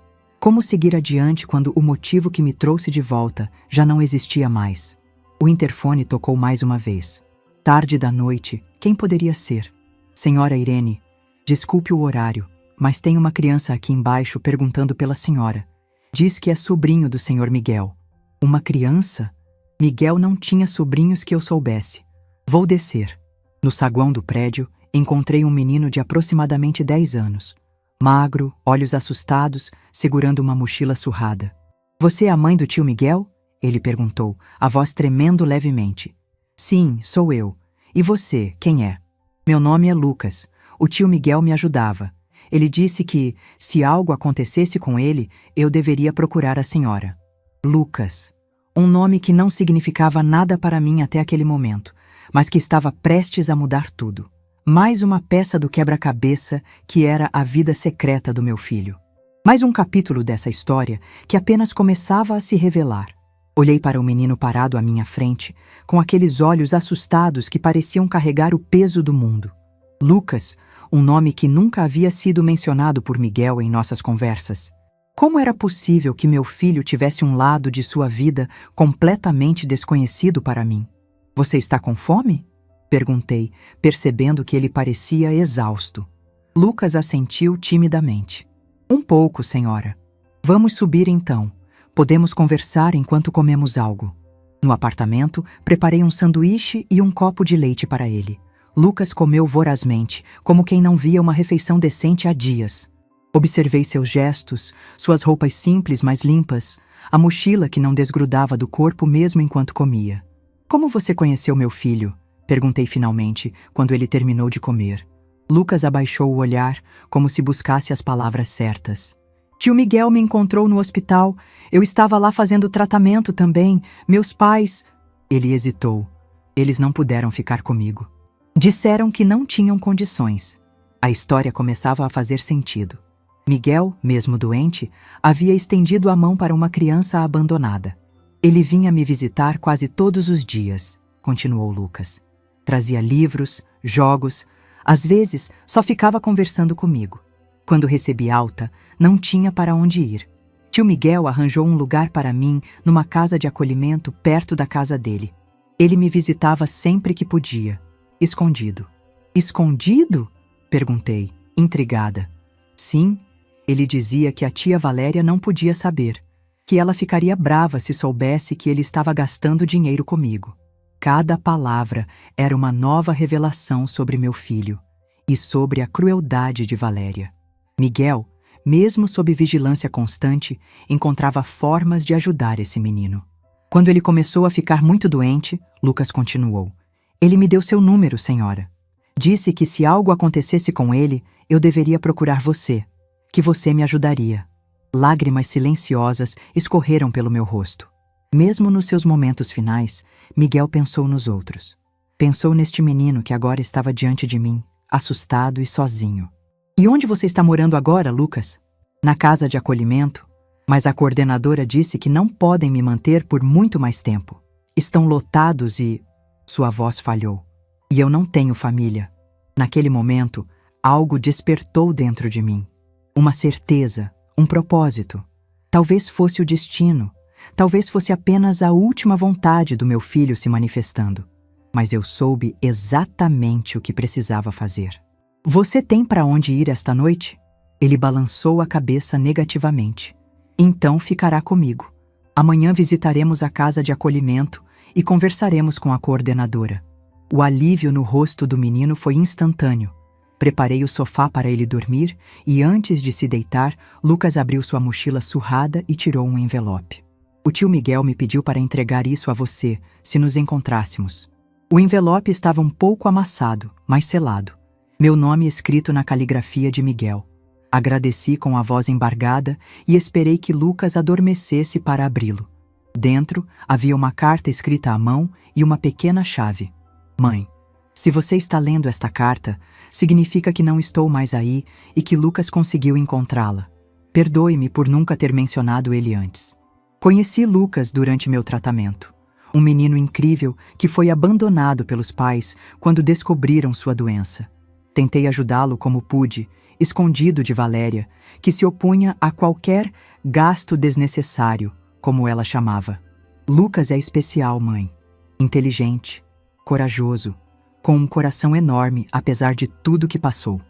Como seguir adiante quando o motivo que me trouxe de volta já não existia mais? O interfone tocou mais uma vez. Tarde da noite, quem poderia ser? Senhora Irene, desculpe o horário, mas tem uma criança aqui embaixo perguntando pela senhora. Diz que é sobrinho do senhor Miguel. Uma criança? Miguel não tinha sobrinhos que eu soubesse. Vou descer. No saguão do prédio, encontrei um menino de aproximadamente 10 anos. Magro, olhos assustados, segurando uma mochila surrada. Você é a mãe do tio Miguel? Ele perguntou, a voz tremendo levemente. Sim, sou eu. E você, quem é? Meu nome é Lucas. O tio Miguel me ajudava. Ele disse que, se algo acontecesse com ele, eu deveria procurar a senhora. Lucas. Um nome que não significava nada para mim até aquele momento, mas que estava prestes a mudar tudo. Mais uma peça do quebra-cabeça que era a vida secreta do meu filho. Mais um capítulo dessa história que apenas começava a se revelar. Olhei para o menino parado à minha frente, com aqueles olhos assustados que pareciam carregar o peso do mundo. Lucas, um nome que nunca havia sido mencionado por Miguel em nossas conversas. Como era possível que meu filho tivesse um lado de sua vida completamente desconhecido para mim? Você está com fome? Perguntei, percebendo que ele parecia exausto. Lucas assentiu timidamente. Um pouco, senhora. Vamos subir então. Podemos conversar enquanto comemos algo. No apartamento, preparei um sanduíche e um copo de leite para ele. Lucas comeu vorazmente, como quem não via uma refeição decente há dias. Observei seus gestos, suas roupas simples, mas limpas, a mochila que não desgrudava do corpo mesmo enquanto comia. Como você conheceu meu filho? Perguntei finalmente, quando ele terminou de comer. Lucas abaixou o olhar, como se buscasse as palavras certas. Tio Miguel me encontrou no hospital. Eu estava lá fazendo tratamento também. Meus pais... Ele hesitou. Eles não puderam ficar comigo. Disseram que não tinham condições. A história começava a fazer sentido. Miguel, mesmo doente, havia estendido a mão para uma criança abandonada. Ele vinha me visitar quase todos os dias, continuou Lucas. Trazia livros, jogos, às vezes só ficava conversando comigo. Quando recebi alta, não tinha para onde ir. Tio Miguel arranjou um lugar para mim numa casa de acolhimento perto da casa dele. Ele me visitava sempre que podia, escondido. Escondido? Perguntei, intrigada. Sim, ele dizia que a tia Valéria não podia saber, que ela ficaria brava se soubesse que ele estava gastando dinheiro comigo. Cada palavra era uma nova revelação sobre meu filho e sobre a crueldade de Valéria. Miguel, mesmo sob vigilância constante, encontrava formas de ajudar esse menino. Quando ele começou a ficar muito doente, Lucas continuou. Ele me deu seu número, senhora. Disse que se algo acontecesse com ele, eu deveria procurar você, que você me ajudaria. Lágrimas silenciosas escorreram pelo meu rosto. Mesmo nos seus momentos finais, Miguel pensou nos outros. Pensou neste menino que agora estava diante de mim, assustado e sozinho. E onde você está morando agora, Lucas? Na casa de acolhimento, mas a coordenadora disse que não podem me manter por muito mais tempo. Estão lotados e... Sua voz falhou. E eu não tenho família. Naquele momento, algo despertou dentro de mim. Uma certeza, um propósito. Talvez fosse o destino. Talvez fosse apenas a última vontade do meu filho se manifestando. Mas eu soube exatamente o que precisava fazer. Você tem para onde ir esta noite? Ele balançou a cabeça negativamente. Então ficará comigo. Amanhã visitaremos a casa de acolhimento e conversaremos com a coordenadora. O alívio no rosto do menino foi instantâneo. Preparei o sofá para ele dormir e antes de se deitar, Lucas abriu sua mochila surrada e tirou um envelope. O tio Miguel me pediu para entregar isso a você, se nos encontrássemos. O envelope estava um pouco amassado, mas selado. Meu nome escrito na caligrafia de Miguel. Agradeci com a voz embargada e esperei que Lucas adormecesse para abri-lo. Dentro havia uma carta escrita à mão e uma pequena chave. Mãe, se você está lendo esta carta, significa que não estou mais aí e que Lucas conseguiu encontrá-la. Perdoe-me por nunca ter mencionado ele antes. Conheci Lucas durante meu tratamento. Um menino incrível que foi abandonado pelos pais quando descobriram sua doença. Tentei ajudá-lo como pude, escondido de Valéria, que se opunha a qualquer gasto desnecessário, como ela chamava. Lucas é especial, mãe. Inteligente, corajoso, com um coração enorme apesar de tudo que passou.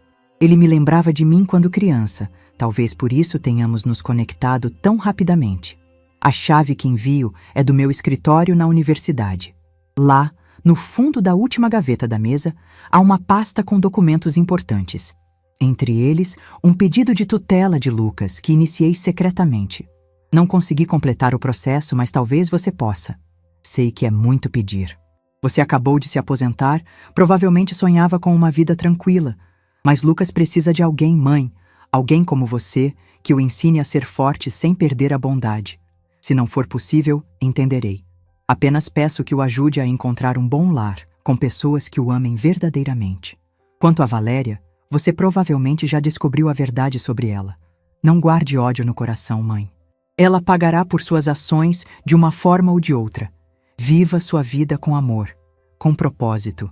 Ele me lembrava de mim quando criança, talvez por isso tenhamos nos conectado tão rapidamente. A chave que envio é do meu escritório na universidade. Lá, no fundo da última gaveta da mesa, há uma pasta com documentos importantes. Entre eles, um pedido de tutela de Lucas que iniciei secretamente. Não consegui completar o processo, mas talvez você possa. Sei que é muito pedir. Você acabou de se aposentar, provavelmente sonhava com uma vida tranquila. Mas Lucas precisa de alguém, mãe. Alguém como você, que o ensine a ser forte sem perder a bondade. Se não for possível, entenderei. Apenas peço que o ajude a encontrar um bom lar, com pessoas que o amem verdadeiramente. Quanto a Valéria, você provavelmente já descobriu a verdade sobre ela. Não guarde ódio no coração, mãe. Ela pagará por suas ações de uma forma ou de outra. Viva sua vida com amor, com propósito.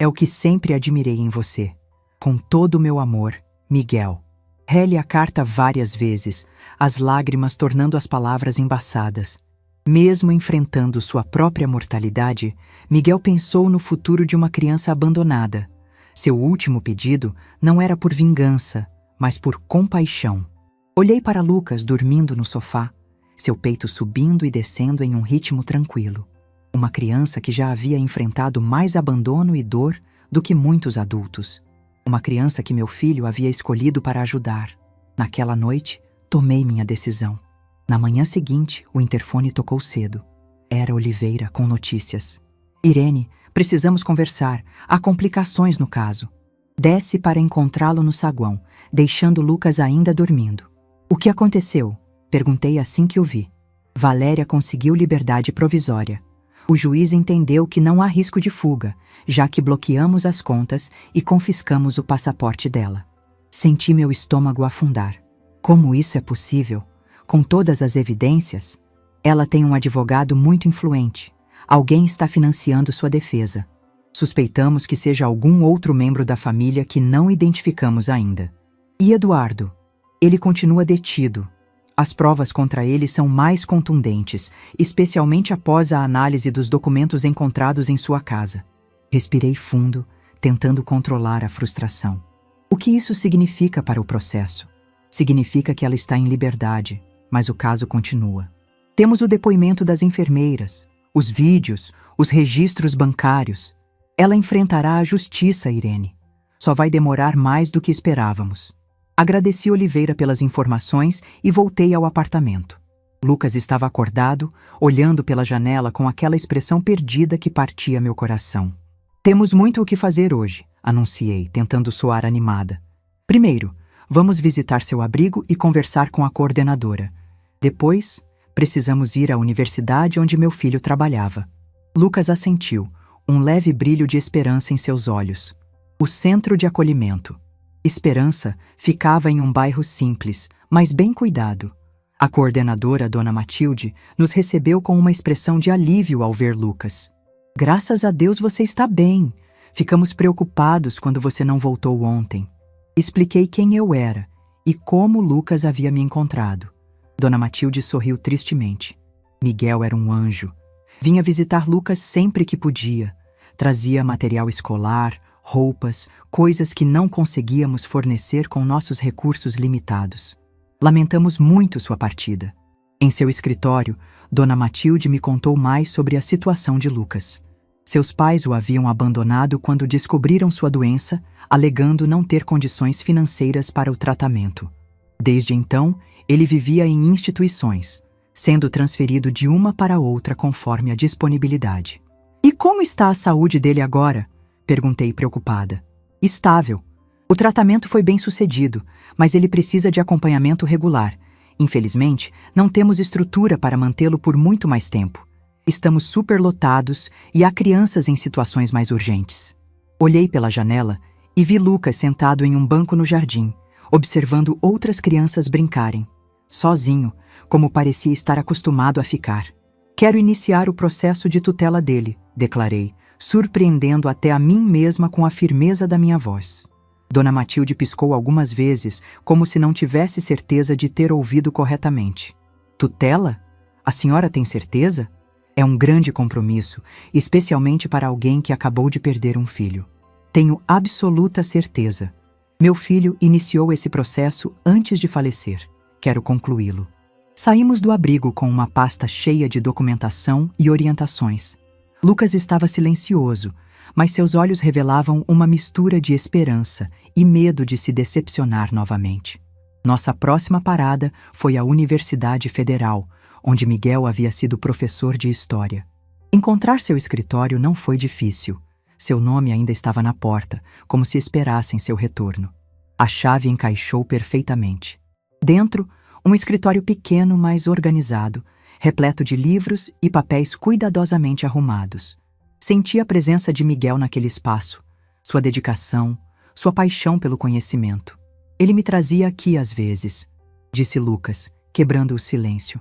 É o que sempre admirei em você. Com todo o meu amor, Miguel. Rele a carta várias vezes, as lágrimas tornando as palavras embaçadas. Mesmo enfrentando sua própria mortalidade, Miguel pensou no futuro de uma criança abandonada. Seu último pedido não era por vingança, mas por compaixão. Olhei para Lucas dormindo no sofá, seu peito subindo e descendo em um ritmo tranquilo. Uma criança que já havia enfrentado mais abandono e dor do que muitos adultos. Uma criança que meu filho havia escolhido para ajudar. Naquela noite, tomei minha decisão. Na manhã seguinte, o interfone tocou cedo. Era Oliveira com notícias. Irene, precisamos conversar. Há complicações no caso. Desce para encontrá-lo no saguão, deixando Lucas ainda dormindo. O que aconteceu? Perguntei assim que o vi. Valéria conseguiu liberdade provisória. O juiz entendeu que não há risco de fuga, já que bloqueamos as contas e confiscamos o passaporte dela. Senti meu estômago afundar. Como isso é possível? Com todas as evidências? Ela tem um advogado muito influente. Alguém está financiando sua defesa. Suspeitamos que seja algum outro membro da família que não identificamos ainda. E Eduardo? Ele continua detido. As provas contra ele são mais contundentes, especialmente após a análise dos documentos encontrados em sua casa. Respirei fundo, tentando controlar a frustração. O que isso significa para o processo? Significa que ela está em liberdade, mas o caso continua. Temos o depoimento das enfermeiras, os vídeos, os registros bancários. Ela enfrentará a justiça, Irene. Só vai demorar mais do que esperávamos. Agradeci Oliveira pelas informações e voltei ao apartamento. Lucas estava acordado, olhando pela janela com aquela expressão perdida que partia meu coração. Temos muito o que fazer hoje, anunciei, tentando soar animada. Primeiro, vamos visitar seu abrigo e conversar com a coordenadora. Depois, precisamos ir à universidade onde meu filho trabalhava. Lucas assentiu, um leve brilho de esperança em seus olhos. O centro de acolhimento. Esperança ficava em um bairro simples, mas bem cuidado. A coordenadora, Dona Matilde, nos recebeu com uma expressão de alívio ao ver Lucas. Graças a Deus você está bem. Ficamos preocupados quando você não voltou ontem. Expliquei quem eu era e como Lucas havia me encontrado. Dona Matilde sorriu tristemente. Miguel era um anjo. Vinha visitar Lucas sempre que podia. Trazia material escolar, roupas, coisas que não conseguíamos fornecer com nossos recursos limitados. Lamentamos muito sua partida. Em seu escritório, Dona Matilde me contou mais sobre a situação de Lucas. Seus pais o haviam abandonado quando descobriram sua doença, alegando não ter condições financeiras para o tratamento. Desde então, ele vivia em instituições, sendo transferido de uma para outra conforme a disponibilidade. E como está a saúde dele agora? Perguntei preocupada. Estável. O tratamento foi bem sucedido, mas ele precisa de acompanhamento regular. Infelizmente, não temos estrutura para mantê-lo por muito mais tempo. Estamos superlotados e há crianças em situações mais urgentes. Olhei pela janela e vi Lucas sentado em um banco no jardim, observando outras crianças brincarem. Sozinho, como parecia estar acostumado a ficar. Quero iniciar o processo de tutela dele, declarei, surpreendendo até a mim mesma com a firmeza da minha voz. Dona Matilde piscou algumas vezes, como se não tivesse certeza de ter ouvido corretamente. Tutela? A senhora tem certeza? É um grande compromisso, especialmente para alguém que acabou de perder um filho. Tenho absoluta certeza. Meu filho iniciou esse processo antes de falecer. Quero concluí-lo. Saímos do abrigo com uma pasta cheia de documentação e orientações. Lucas estava silencioso, mas seus olhos revelavam uma mistura de esperança e medo de se decepcionar novamente. Nossa próxima parada foi a Universidade Federal, onde Miguel havia sido professor de História. Encontrar seu escritório não foi difícil. Seu nome ainda estava na porta, como se esperassem seu retorno. A chave encaixou perfeitamente. Dentro, um escritório pequeno, mas organizado, repleto de livros e papéis cuidadosamente arrumados. Senti a presença de Miguel naquele espaço, sua dedicação, sua paixão pelo conhecimento. Ele me trazia aqui às vezes, disse Lucas, quebrando o silêncio.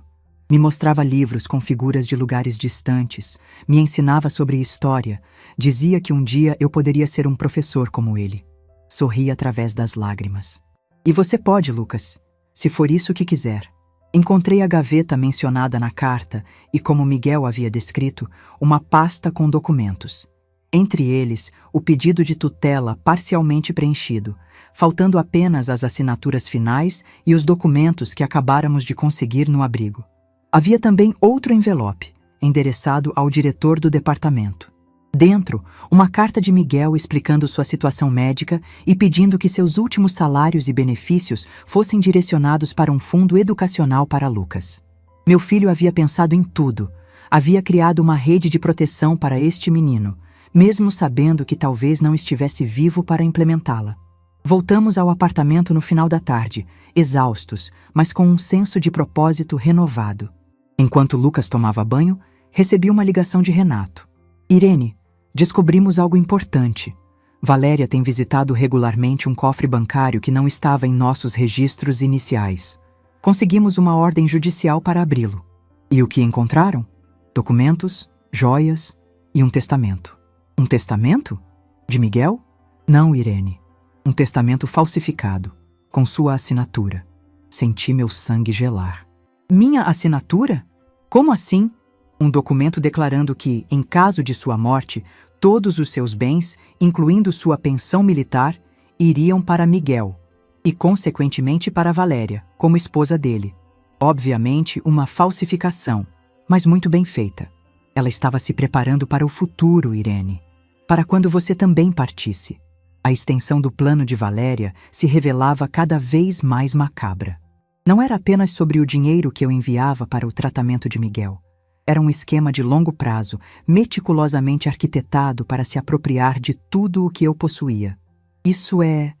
Me mostrava livros com figuras de lugares distantes, me ensinava sobre história, dizia que um dia eu poderia ser um professor como ele. Sorri através das lágrimas. E você pode, Lucas, se for isso que quiser. Encontrei a gaveta mencionada na carta e, como Miguel havia descrito, uma pasta com documentos. Entre eles, o pedido de tutela parcialmente preenchido, faltando apenas as assinaturas finais e os documentos que acabáramos de conseguir no abrigo. Havia também outro envelope, endereçado ao diretor do departamento. Dentro, uma carta de Miguel explicando sua situação médica e pedindo que seus últimos salários e benefícios fossem direcionados para um fundo educacional para Lucas. Meu filho havia pensado em tudo, havia criado uma rede de proteção para este menino, mesmo sabendo que talvez não estivesse vivo para implementá-la. Voltamos ao apartamento no final da tarde, exaustos, mas com um senso de propósito renovado. Enquanto Lucas tomava banho, recebi uma ligação de Renato. Irene, descobrimos algo importante. Valéria tem visitado regularmente um cofre bancário que não estava em nossos registros iniciais. Conseguimos uma ordem judicial para abri-lo. E o que encontraram? Documentos, joias e um testamento. Um testamento? De Miguel? Não, Irene. Um testamento falsificado, com sua assinatura. Senti meu sangue gelar. Minha assinatura? Como assim? Um documento declarando que, em caso de sua morte, todos os seus bens, incluindo sua pensão militar, iriam para Miguel e, consequentemente, para Valéria, como esposa dele. Obviamente, uma falsificação, mas muito bem feita. Ela estava se preparando para o futuro, Irene, para quando você também partisse. A extensão do plano de Valéria se revelava cada vez mais macabra. Não era apenas sobre o dinheiro que eu enviava para o tratamento de Miguel. Era um esquema de longo prazo, meticulosamente arquitetado para se apropriar de tudo o que eu possuía. Isso é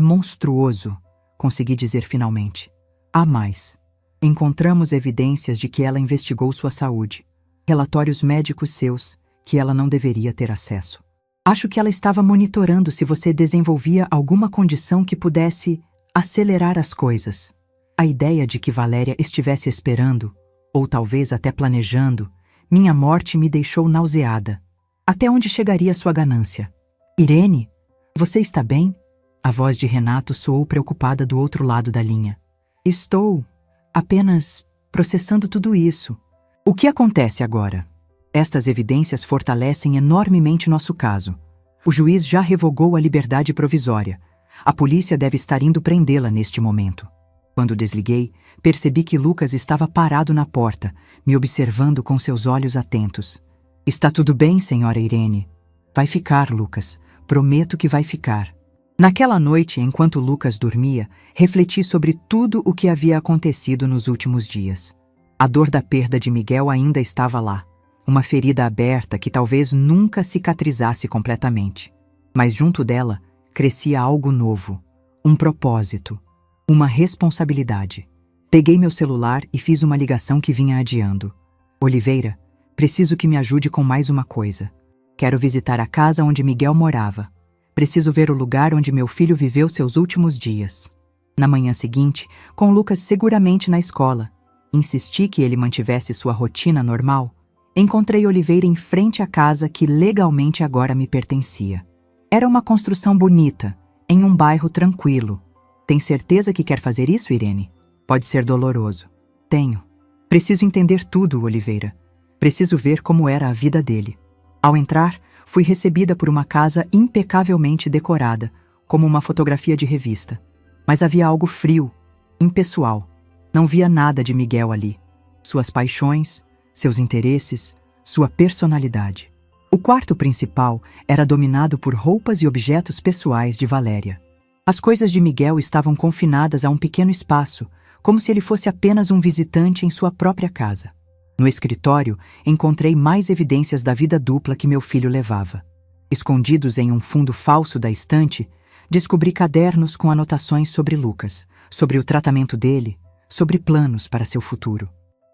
monstruoso, consegui dizer finalmente. Há mais. Encontramos evidências de que ela investigou sua saúde. Relatórios médicos seus, que ela não deveria ter acesso. Acho que ela estava monitorando se você desenvolvia alguma condição que pudesse acelerar as coisas. A ideia de que Valéria estivesse esperando, ou talvez até planejando, minha morte me deixou nauseada. Até onde chegaria sua ganância? Irene, você está bem? A voz de Renato soou preocupada do outro lado da linha. Estou apenas processando tudo isso. O que acontece agora? Estas evidências fortalecem enormemente nosso caso. O juiz já revogou a liberdade provisória. A polícia deve estar indo prendê-la neste momento. Quando desliguei, percebi que Lucas estava parado na porta, me observando com seus olhos atentos. Está tudo bem, senhora Irene? Vai ficar, Lucas. Prometo que vai ficar. Naquela noite, enquanto Lucas dormia, refleti sobre tudo o que havia acontecido nos últimos dias. A dor da perda de Miguel ainda estava lá. Uma ferida aberta que talvez nunca cicatrizasse completamente. Mas junto dela, crescia algo novo. Um propósito. Uma responsabilidade. Peguei meu celular e fiz uma ligação que vinha adiando. Oliveira, preciso que me ajude com mais uma coisa. Quero visitar a casa onde Miguel morava. Preciso ver o lugar onde meu filho viveu seus últimos dias. Na manhã seguinte, com Lucas seguramente na escola, insisti que ele mantivesse sua rotina normal. Encontrei Oliveira em frente à casa que legalmente agora me pertencia. Era uma construção bonita, em um bairro tranquilo. Tem certeza que quer fazer isso, Irene? Pode ser doloroso. Tenho. Preciso entender tudo, Oliveira. Preciso ver como era a vida dele. Ao entrar, fui recebida por uma casa impecavelmente decorada, como uma fotografia de revista. Mas havia algo frio, impessoal. Não via nada de Miguel ali. Suas paixões, seus interesses, sua personalidade. O quarto principal era dominado por roupas e objetos pessoais de Valéria. As coisas de Miguel estavam confinadas a um pequeno espaço, como se ele fosse apenas um visitante em sua própria casa. No escritório, encontrei mais evidências da vida dupla que meu filho levava. Escondidos em um fundo falso da estante, descobri cadernos com anotações sobre Lucas, sobre o tratamento dele, sobre planos para seu futuro.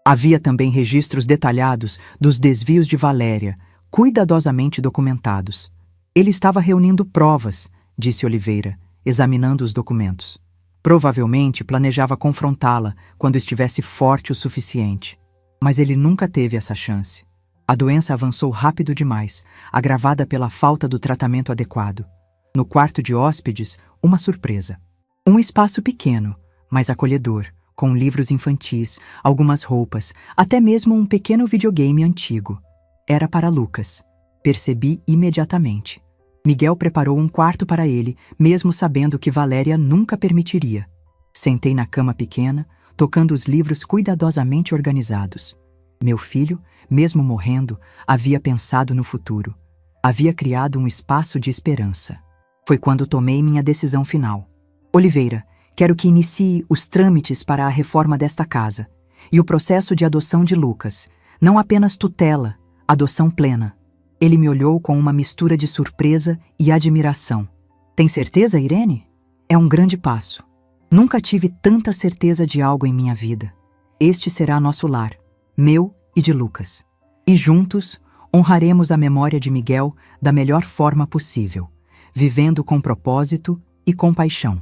Havia também registros detalhados dos desvios de Valéria, cuidadosamente documentados. Ele estava reunindo provas, disse Oliveira, examinando os documentos. Provavelmente planejava confrontá-la quando estivesse forte o suficiente. Mas ele nunca teve essa chance. A doença avançou rápido demais, agravada pela falta do tratamento adequado. No quarto de hóspedes, uma surpresa. Um espaço pequeno, mas acolhedor, com livros infantis, algumas roupas, até mesmo um pequeno videogame antigo. Era para Lucas. Percebi imediatamente. Miguel preparou um quarto para ele, mesmo sabendo que Valéria nunca permitiria. Sentei na cama pequena, tocando os livros cuidadosamente organizados. Meu filho, mesmo morrendo, havia pensado no futuro. Havia criado um espaço de esperança. Foi quando tomei minha decisão final. Oliveira, quero que inicie os trâmites para a reforma desta casa e o processo de adoção de Lucas. Não apenas tutela, adoção plena. Ele me olhou com uma mistura de surpresa e admiração. Tem certeza, Irene? É um grande passo. Nunca tive tanta certeza de algo em minha vida. Este será nosso lar, meu e de Lucas. E juntos, honraremos a memória de Miguel da melhor forma possível, vivendo com propósito e compaixão.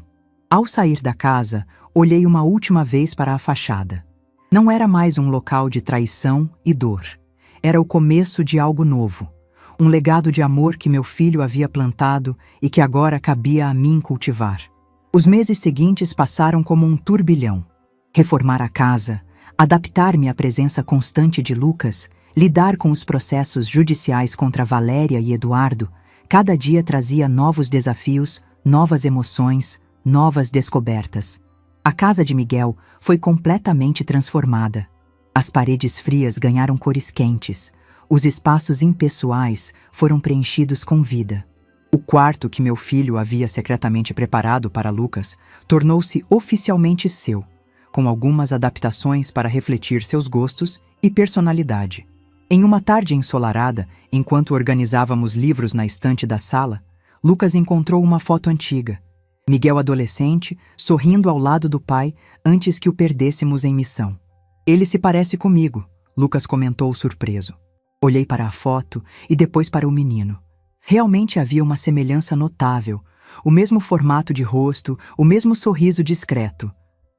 Ao sair da casa, olhei uma última vez para a fachada. Não era mais um local de traição e dor. Era o começo de algo novo. Um legado de amor que meu filho havia plantado e que agora cabia a mim cultivar. Os meses seguintes passaram como um turbilhão. Reformar a casa, Adaptar-me à presença constante de Lucas, lidar com os processos judiciais contra Valéria e Eduardo, cada dia trazia novos desafios, novas emoções, novas descobertas. A casa de Miguel foi completamente transformada. As paredes frias ganharam cores quentes. Os espaços impessoais foram preenchidos com vida. O quarto que meu filho havia secretamente preparado para Lucas tornou-se oficialmente seu, com algumas adaptações para refletir seus gostos e personalidade. Em uma tarde ensolarada, enquanto organizávamos livros na estante da sala, Lucas encontrou uma foto antiga. Miguel adolescente, sorrindo ao lado do pai antes que o perdêssemos em missão. Ele se parece comigo, Lucas comentou surpreso. Olhei para a foto e depois para o menino. Realmente havia uma semelhança notável, o mesmo formato de rosto, o mesmo sorriso discreto.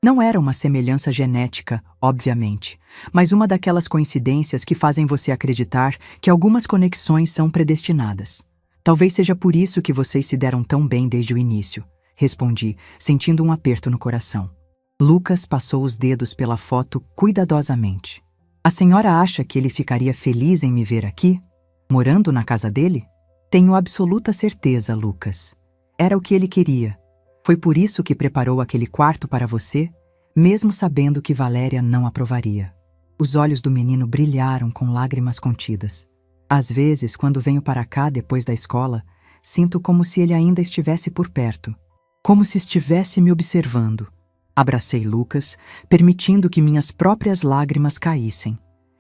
Não era uma semelhança genética, obviamente, mas uma daquelas coincidências que fazem você acreditar que algumas conexões são predestinadas. Talvez seja por isso que vocês se deram tão bem desde o início, respondi, sentindo um aperto no coração. Lucas passou os dedos pela foto cuidadosamente. A senhora acha que ele ficaria feliz em me ver aqui? Morando na casa dele? Tenho absoluta certeza, Lucas. Era o que ele queria. Foi por isso que preparou aquele quarto para você, mesmo sabendo que Valéria não aprovaria. Os olhos do menino brilharam com lágrimas contidas. Às vezes, quando venho para cá depois da escola, sinto como se ele ainda estivesse por perto, como se estivesse me observando. Abracei Lucas, permitindo que minhas próprias lágrimas caíssem.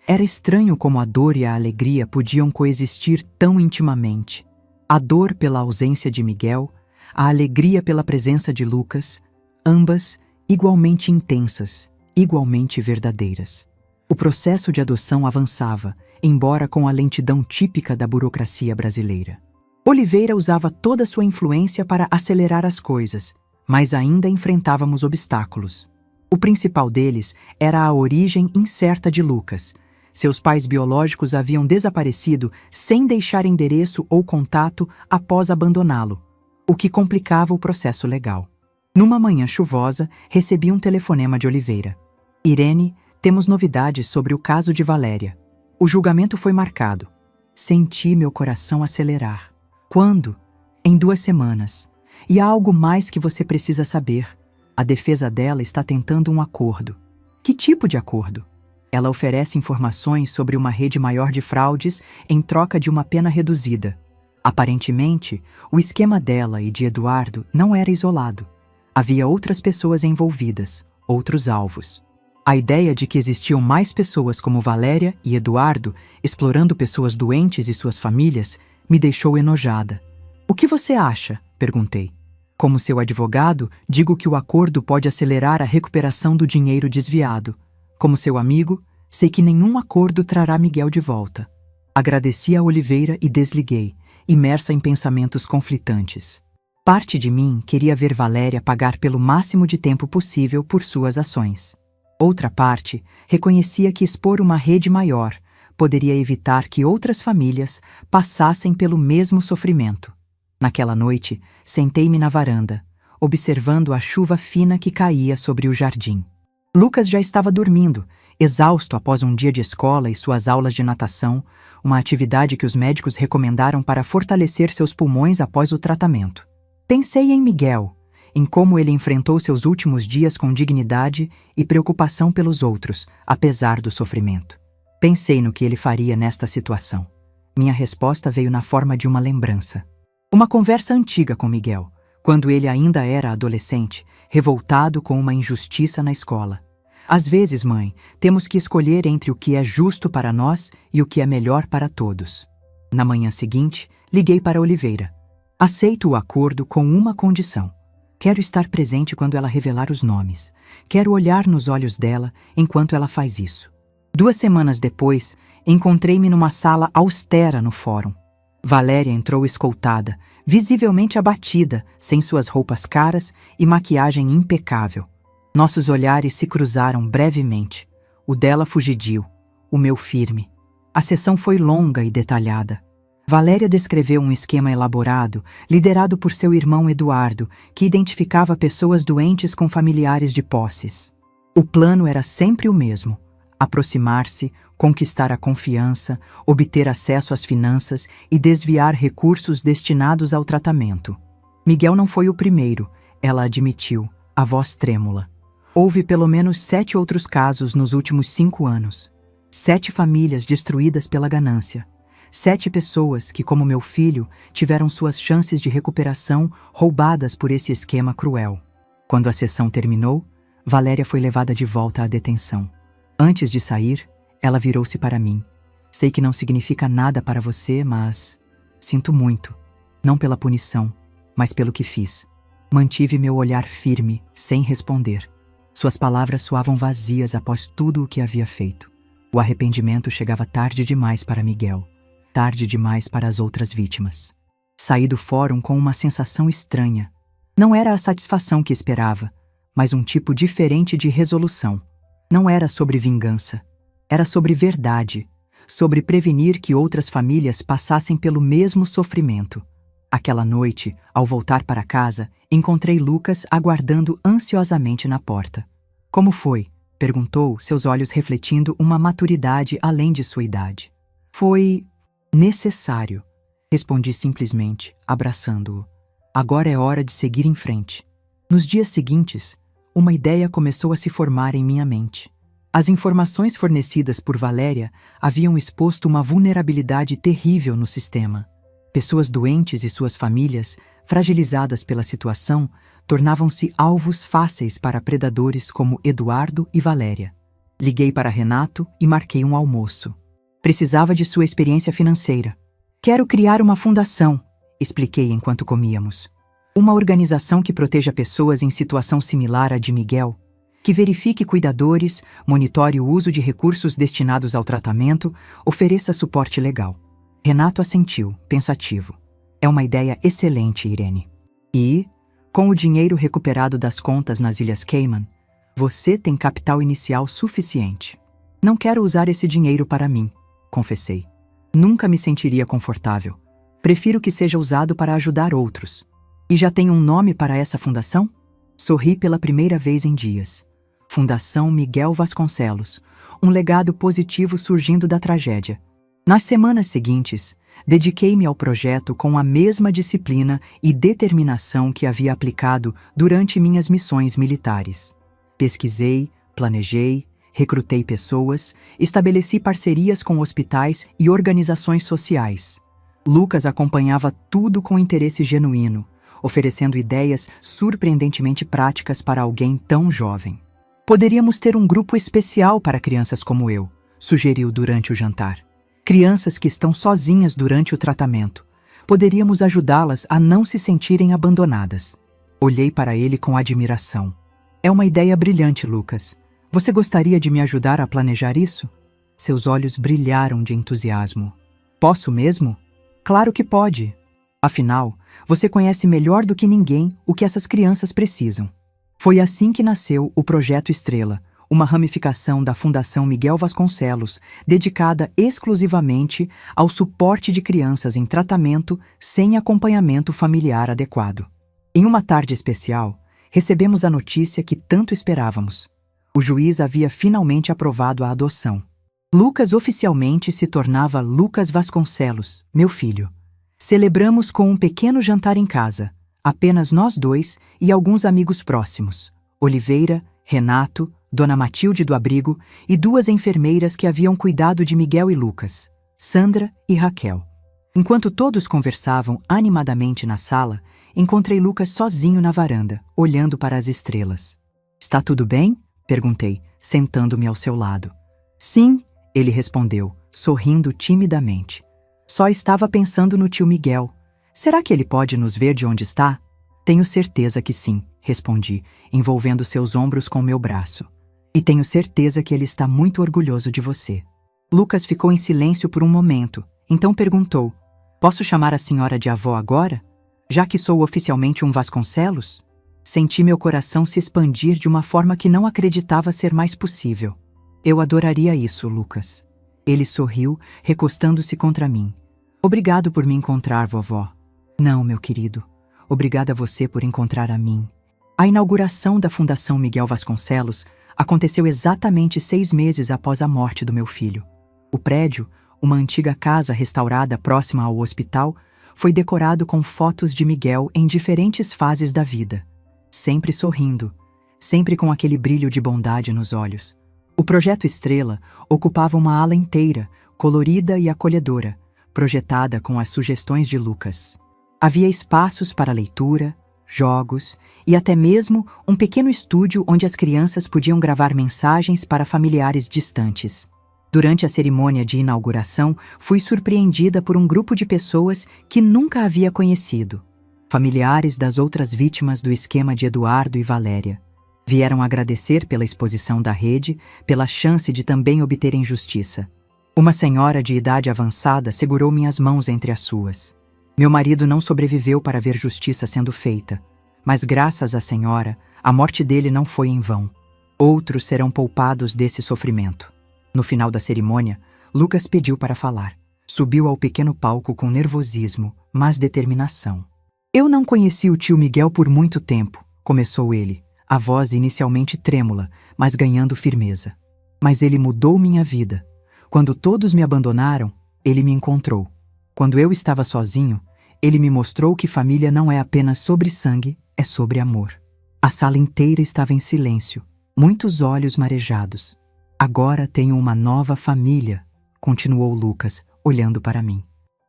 Era estranho como a dor e a alegria podiam coexistir tão intimamente. A dor pela ausência de Miguel, a alegria pela presença de Lucas, ambas igualmente intensas, igualmente verdadeiras. O processo de adoção avançava, embora com a lentidão típica da burocracia brasileira. Oliveira usava toda sua influência para acelerar as coisas, mas ainda enfrentávamos obstáculos. O principal deles era a origem incerta de Lucas. Seus pais biológicos haviam desaparecido sem deixar endereço ou contato após abandoná-lo, o que complicava o processo legal. Numa manhã chuvosa, recebi um telefonema de Oliveira. Irene, temos novidades sobre o caso de Valéria. O julgamento foi marcado. Senti meu coração acelerar. Quando? Em 2 semanas. E há algo mais que você precisa saber. A defesa dela está tentando um acordo. Que tipo de acordo? Ela oferece informações sobre uma rede maior de fraudes em troca de uma pena reduzida. Aparentemente, o esquema dela e de Eduardo não era isolado. Havia outras pessoas envolvidas, outros alvos. A ideia de que existiam mais pessoas como Valéria e Eduardo explorando pessoas doentes e suas famílias me deixou enojada. O que você acha? Perguntei. Como seu advogado, digo que o acordo pode acelerar a recuperação do dinheiro desviado. Como seu amigo, sei que nenhum acordo trará Miguel de volta. Agradeci a Oliveira e desliguei, imersa em pensamentos conflitantes. Parte de mim queria ver Valéria pagar pelo máximo de tempo possível por suas ações. Outra parte reconhecia que expor uma rede maior poderia evitar que outras famílias passassem pelo mesmo sofrimento. Naquela noite, sentei-me na varanda, observando a chuva fina que caía sobre o jardim. Lucas já estava dormindo, exausto após um dia de escola e suas aulas de natação, uma atividade que os médicos recomendaram para fortalecer seus pulmões após o tratamento. Pensei em Miguel, em como ele enfrentou seus últimos dias com dignidade e preocupação pelos outros, apesar do sofrimento. Pensei no que ele faria nesta situação. Minha resposta veio na forma de uma lembrança. Uma conversa antiga com Miguel, quando ele ainda era adolescente, revoltado com uma injustiça na escola. Às vezes, mãe, temos que escolher entre o que é justo para nós e o que é melhor para todos. Na manhã seguinte, liguei para Oliveira. Aceito o acordo com uma condição. Quero estar presente quando ela revelar os nomes. Quero olhar nos olhos dela enquanto ela faz isso. 2 semanas depois, encontrei-me numa sala austera no fórum. Valéria entrou escoltada, visivelmente abatida, sem suas roupas caras e maquiagem impecável. Nossos olhares se cruzaram brevemente. O dela fugidio, o meu firme. A sessão foi longa e detalhada. Valéria descreveu um esquema elaborado, liderado por seu irmão Eduardo, que identificava pessoas doentes com familiares de posses. O plano era sempre o mesmo: Aproximar-se, conquistar a confiança, obter acesso às finanças e desviar recursos destinados ao tratamento. Miguel não foi o primeiro, ela admitiu, a voz trêmula. Houve pelo menos 7 outros casos nos últimos 5 anos. 7 famílias destruídas pela ganância. 7 pessoas que, como meu filho, tiveram suas chances de recuperação roubadas por esse esquema cruel. Quando a sessão terminou, Valéria foi levada de volta à detenção. Antes de sair, ela virou-se para mim. Sei que não significa nada para você, mas sinto muito. Não pela punição, mas pelo que fiz. Mantive meu olhar firme, sem responder. Suas palavras soavam vazias após tudo o que havia feito. O arrependimento chegava tarde demais para Miguel. Tarde demais para as outras vítimas. Saí do fórum com uma sensação estranha. Não era a satisfação que esperava, mas um tipo diferente de resolução. Não era sobre vingança. Era sobre verdade. Sobre prevenir que outras famílias passassem pelo mesmo sofrimento. Aquela noite, ao voltar para casa, encontrei Lucas aguardando ansiosamente na porta. Como foi? Perguntou, seus olhos refletindo uma maturidade além de sua idade. Foi necessário, respondi simplesmente, abraçando-o. Agora é hora de seguir em frente. Nos dias seguintes, uma ideia começou a se formar em minha mente. As informações fornecidas por Valéria haviam exposto uma vulnerabilidade terrível no sistema. Pessoas doentes e suas famílias, fragilizadas pela situação, tornavam-se alvos fáceis para predadores como Eduardo e Valéria. Liguei para Renato e marquei um almoço. Precisava de sua experiência financeira. Quero criar uma fundação, expliquei enquanto comíamos. Uma organização que proteja pessoas em situação similar à de Miguel, que verifique cuidadores, monitore o uso de recursos destinados ao tratamento, ofereça suporte legal. Renato assentiu, pensativo. É uma ideia excelente, Irene. E, com o dinheiro recuperado das contas nas Ilhas Cayman, você tem capital inicial suficiente. Não quero usar esse dinheiro para mim, confessei. Nunca me sentiria confortável. Prefiro que seja usado para ajudar outros. E já tem um nome para essa fundação? Sorri pela primeira vez em dias. Fundação Miguel Vasconcelos, um legado positivo surgindo da tragédia. Nas semanas seguintes, dediquei-me ao projeto com a mesma disciplina e determinação que havia aplicado durante minhas missões militares. Pesquisei, planejei, recrutei pessoas, estabeleci parcerias com hospitais e organizações sociais. Lucas acompanhava tudo com interesse genuíno, oferecendo ideias surpreendentemente práticas para alguém tão jovem. Poderíamos ter um grupo especial para crianças como eu, sugeriu durante o jantar. Crianças que estão sozinhas durante o tratamento. Poderíamos ajudá-las a não se sentirem abandonadas. Olhei para ele com admiração. É uma ideia brilhante, Lucas. Você gostaria de me ajudar a planejar isso? Seus olhos brilharam de entusiasmo. Posso mesmo? Claro que pode. Afinal, você conhece melhor do que ninguém o que essas crianças precisam. Foi assim que nasceu o Projeto Estrela, uma ramificação da Fundação Miguel Vasconcelos, dedicada exclusivamente ao suporte de crianças em tratamento sem acompanhamento familiar adequado. Em uma tarde especial, recebemos a notícia que tanto esperávamos. O juiz havia finalmente aprovado a adoção. Lucas oficialmente se tornava Lucas Vasconcelos, meu filho. Celebramos com um pequeno jantar em casa, apenas nós dois e alguns amigos próximos, Oliveira, Renato, Dona Matilde do abrigo e 2 enfermeiras que haviam cuidado de Miguel e Lucas, Sandra e Raquel. Enquanto todos conversavam animadamente na sala, encontrei Lucas sozinho na varanda, olhando para as estrelas. Está tudo bem? Perguntei, sentando-me ao seu lado. Sim, ele respondeu, sorrindo timidamente. Só estava pensando no tio Miguel. Será que ele pode nos ver de onde está? Tenho certeza que sim, respondi, envolvendo seus ombros com meu braço. E tenho certeza que ele está muito orgulhoso de você. Lucas ficou em silêncio por um momento, então perguntou: Posso chamar a senhora de avó agora? Já que sou oficialmente um Vasconcelos? Senti meu coração se expandir de uma forma que não acreditava ser mais possível. Eu adoraria isso, Lucas. Ele sorriu, recostando-se contra mim. Obrigado por me encontrar, vovó. Não, meu querido. Obrigada a você por encontrar a mim. A inauguração da Fundação Miguel Vasconcelos Aconteceu exatamente 6 meses após a morte do meu filho. O prédio, uma antiga casa restaurada próxima ao hospital, foi decorado com fotos de Miguel em diferentes fases da vida, sempre sorrindo, sempre com aquele brilho de bondade nos olhos. O Projeto Estrela ocupava uma ala inteira, colorida e acolhedora, projetada com as sugestões de Lucas. Havia espaços para leitura, jogos e até mesmo um pequeno estúdio onde as crianças podiam gravar mensagens para familiares distantes. Durante a cerimônia de inauguração, fui surpreendida por um grupo de pessoas que nunca havia conhecido. Familiares das outras vítimas do esquema de Eduardo e Valéria. Vieram agradecer pela exposição da rede, pela chance de também obterem justiça. Uma senhora de idade avançada segurou minhas mãos entre as suas. Meu marido não sobreviveu para ver justiça sendo feita, mas graças à senhora, a morte dele não foi em vão. Outros serão poupados desse sofrimento. No final da cerimônia, Lucas pediu para falar. Subiu ao pequeno palco com nervosismo, mas determinação. Eu não conheci o tio Miguel por muito tempo, começou ele, a voz inicialmente trêmula, mas ganhando firmeza. Mas ele mudou minha vida. Quando todos me abandonaram, ele me encontrou. Quando eu estava sozinho, ele me mostrou que família não é apenas sobre sangue, é sobre amor. A sala inteira estava em silêncio, muitos olhos marejados. Agora tenho uma nova família, continuou Lucas, olhando para mim.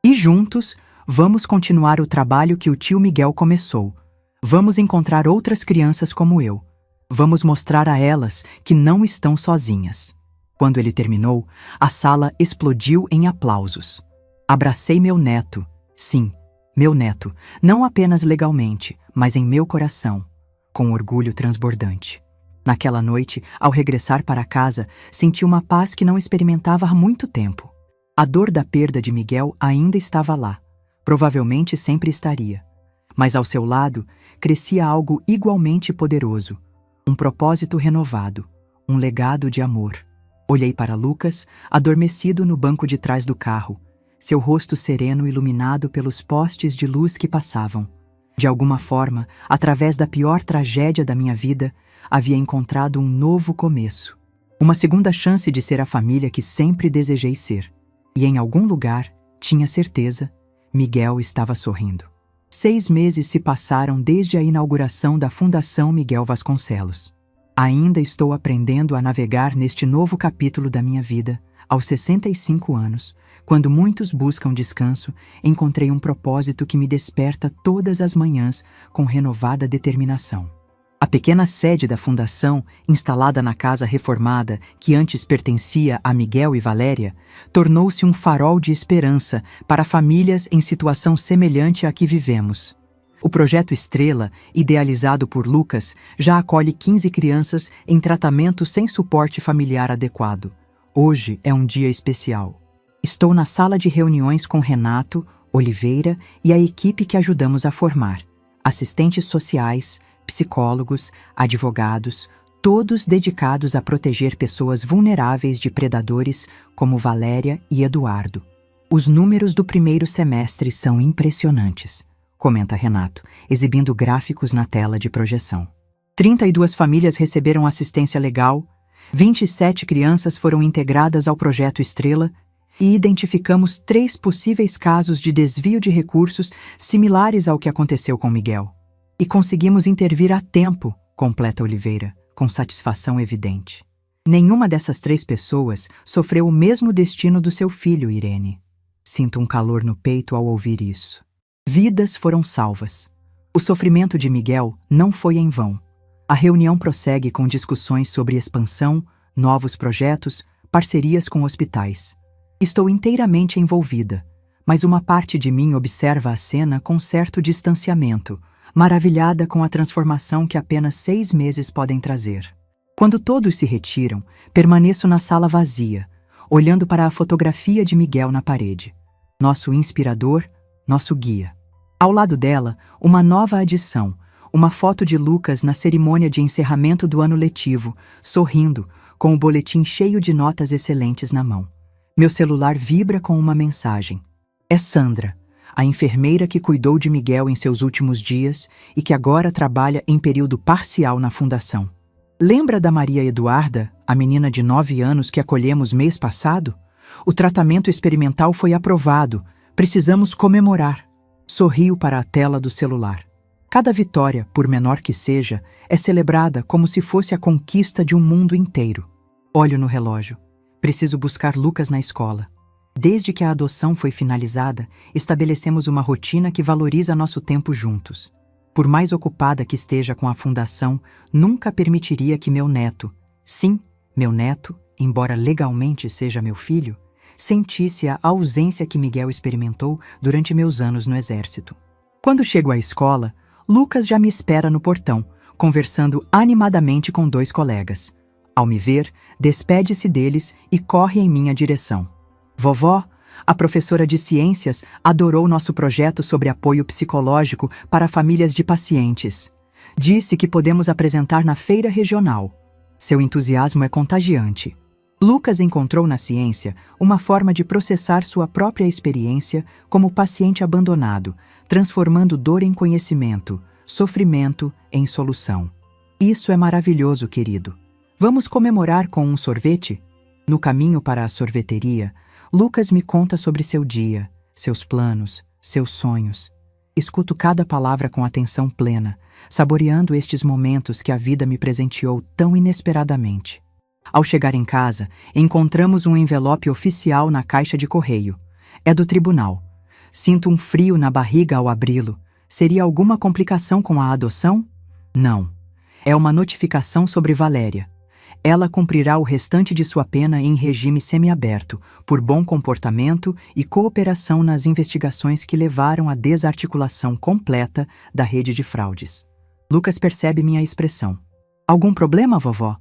E juntos, vamos continuar o trabalho que o tio Miguel começou. Vamos encontrar outras crianças como eu. Vamos mostrar a elas que não estão sozinhas. Quando ele terminou, a sala explodiu em aplausos. Abracei meu neto. Sim, meu neto, não apenas legalmente, mas em meu coração, com orgulho transbordante. Naquela noite, ao regressar para casa, senti uma paz que não experimentava há muito tempo. A dor da perda de Miguel ainda estava lá. Provavelmente sempre estaria. Mas ao seu lado, crescia algo igualmente poderoso. Um propósito renovado. Um legado de amor. Olhei para Lucas, adormecido no banco de trás do carro. Seu rosto sereno iluminado pelos postes de luz que passavam. De alguma forma, através da pior tragédia da minha vida, havia encontrado um novo começo. Uma segunda chance de ser a família que sempre desejei ser. E em algum lugar, tinha certeza, Miguel estava sorrindo. 6 meses se passaram desde a inauguração da Fundação Miguel Vasconcelos. Ainda estou aprendendo a navegar neste novo capítulo da minha vida, aos 65 anos, quando muitos buscam descanso, encontrei um propósito que me desperta todas as manhãs com renovada determinação. A pequena sede da fundação, instalada na casa reformada que antes pertencia a Miguel e Valéria, tornou-se um farol de esperança para famílias em situação semelhante à que vivemos. O Projeto Estrela, idealizado por Lucas, já acolhe 15 crianças em tratamento sem suporte familiar adequado. Hoje é um dia especial. Estou na sala de reuniões com Renato, Oliveira e a equipe que ajudamos a formar. Assistentes sociais, psicólogos, advogados, todos dedicados a proteger pessoas vulneráveis de predadores como Valéria e Eduardo. Os números do primeiro semestre são impressionantes, comenta Renato, exibindo gráficos na tela de projeção. 32 famílias receberam assistência legal, 27 crianças foram integradas ao Projeto Estrela e identificamos 3 possíveis casos de desvio de recursos similares ao que aconteceu com Miguel. E conseguimos intervir a tempo, completa Oliveira, com satisfação evidente. Nenhuma dessas 3 pessoas sofreu o mesmo destino do seu filho, Irene. Sinto um calor no peito ao ouvir isso. Vidas foram salvas. O sofrimento de Miguel não foi em vão. A reunião prossegue com discussões sobre expansão, novos projetos, parcerias com hospitais. Estou inteiramente envolvida, mas uma parte de mim observa a cena com certo distanciamento, maravilhada com a transformação que apenas 6 meses podem trazer. Quando todos se retiram, permaneço na sala vazia, olhando para a fotografia de Miguel na parede. Nosso inspirador, nosso guia. Ao lado dela, uma nova adição, uma foto de Lucas na cerimônia de encerramento do ano letivo, sorrindo, com o boletim cheio de notas excelentes na mão. Meu celular vibra com uma mensagem. É Sandra, a enfermeira que cuidou de Miguel em seus últimos dias e que agora trabalha em período parcial na fundação. Lembra da Maria Eduarda, a menina de 9 anos que acolhemos mês passado? O tratamento experimental foi aprovado. Precisamos comemorar. Sorriu para a tela do celular. Cada vitória, por menor que seja, é celebrada como se fosse a conquista de um mundo inteiro. Olho no relógio. Preciso buscar Lucas na escola. Desde que a adoção foi finalizada, estabelecemos uma rotina que valoriza nosso tempo juntos. Por mais ocupada que esteja com a fundação, nunca permitiria que meu neto, sim, meu neto, embora legalmente seja meu filho, sentisse a ausência que Miguel experimentou durante meus anos no exército. Quando chego à escola, Lucas já me espera no portão, conversando animadamente com 2 colegas. Ao me ver, despede-se deles e corre em minha direção. Vovó, a professora de ciências, adorou nosso projeto sobre apoio psicológico para famílias de pacientes. Disse que podemos apresentar na feira regional. Seu entusiasmo é contagiante. Lucas encontrou na ciência uma forma de processar sua própria experiência como paciente abandonado, transformando dor em conhecimento, sofrimento em solução. Isso é maravilhoso, querido. Vamos comemorar com um sorvete? No caminho para a sorveteria, Lucas me conta sobre seu dia, seus planos, seus sonhos. Escuto cada palavra com atenção plena, saboreando estes momentos que a vida me presenteou tão inesperadamente. Ao chegar em casa, encontramos um envelope oficial na caixa de correio. É do tribunal. Sinto um frio na barriga ao abri-lo. Seria alguma complicação com a adoção? Não. É uma notificação sobre Valéria. Ela cumprirá o restante de sua pena em regime semiaberto, por bom comportamento e cooperação nas investigações que levaram à desarticulação completa da rede de fraudes. Lucas percebe minha expressão. Algum problema, vovó?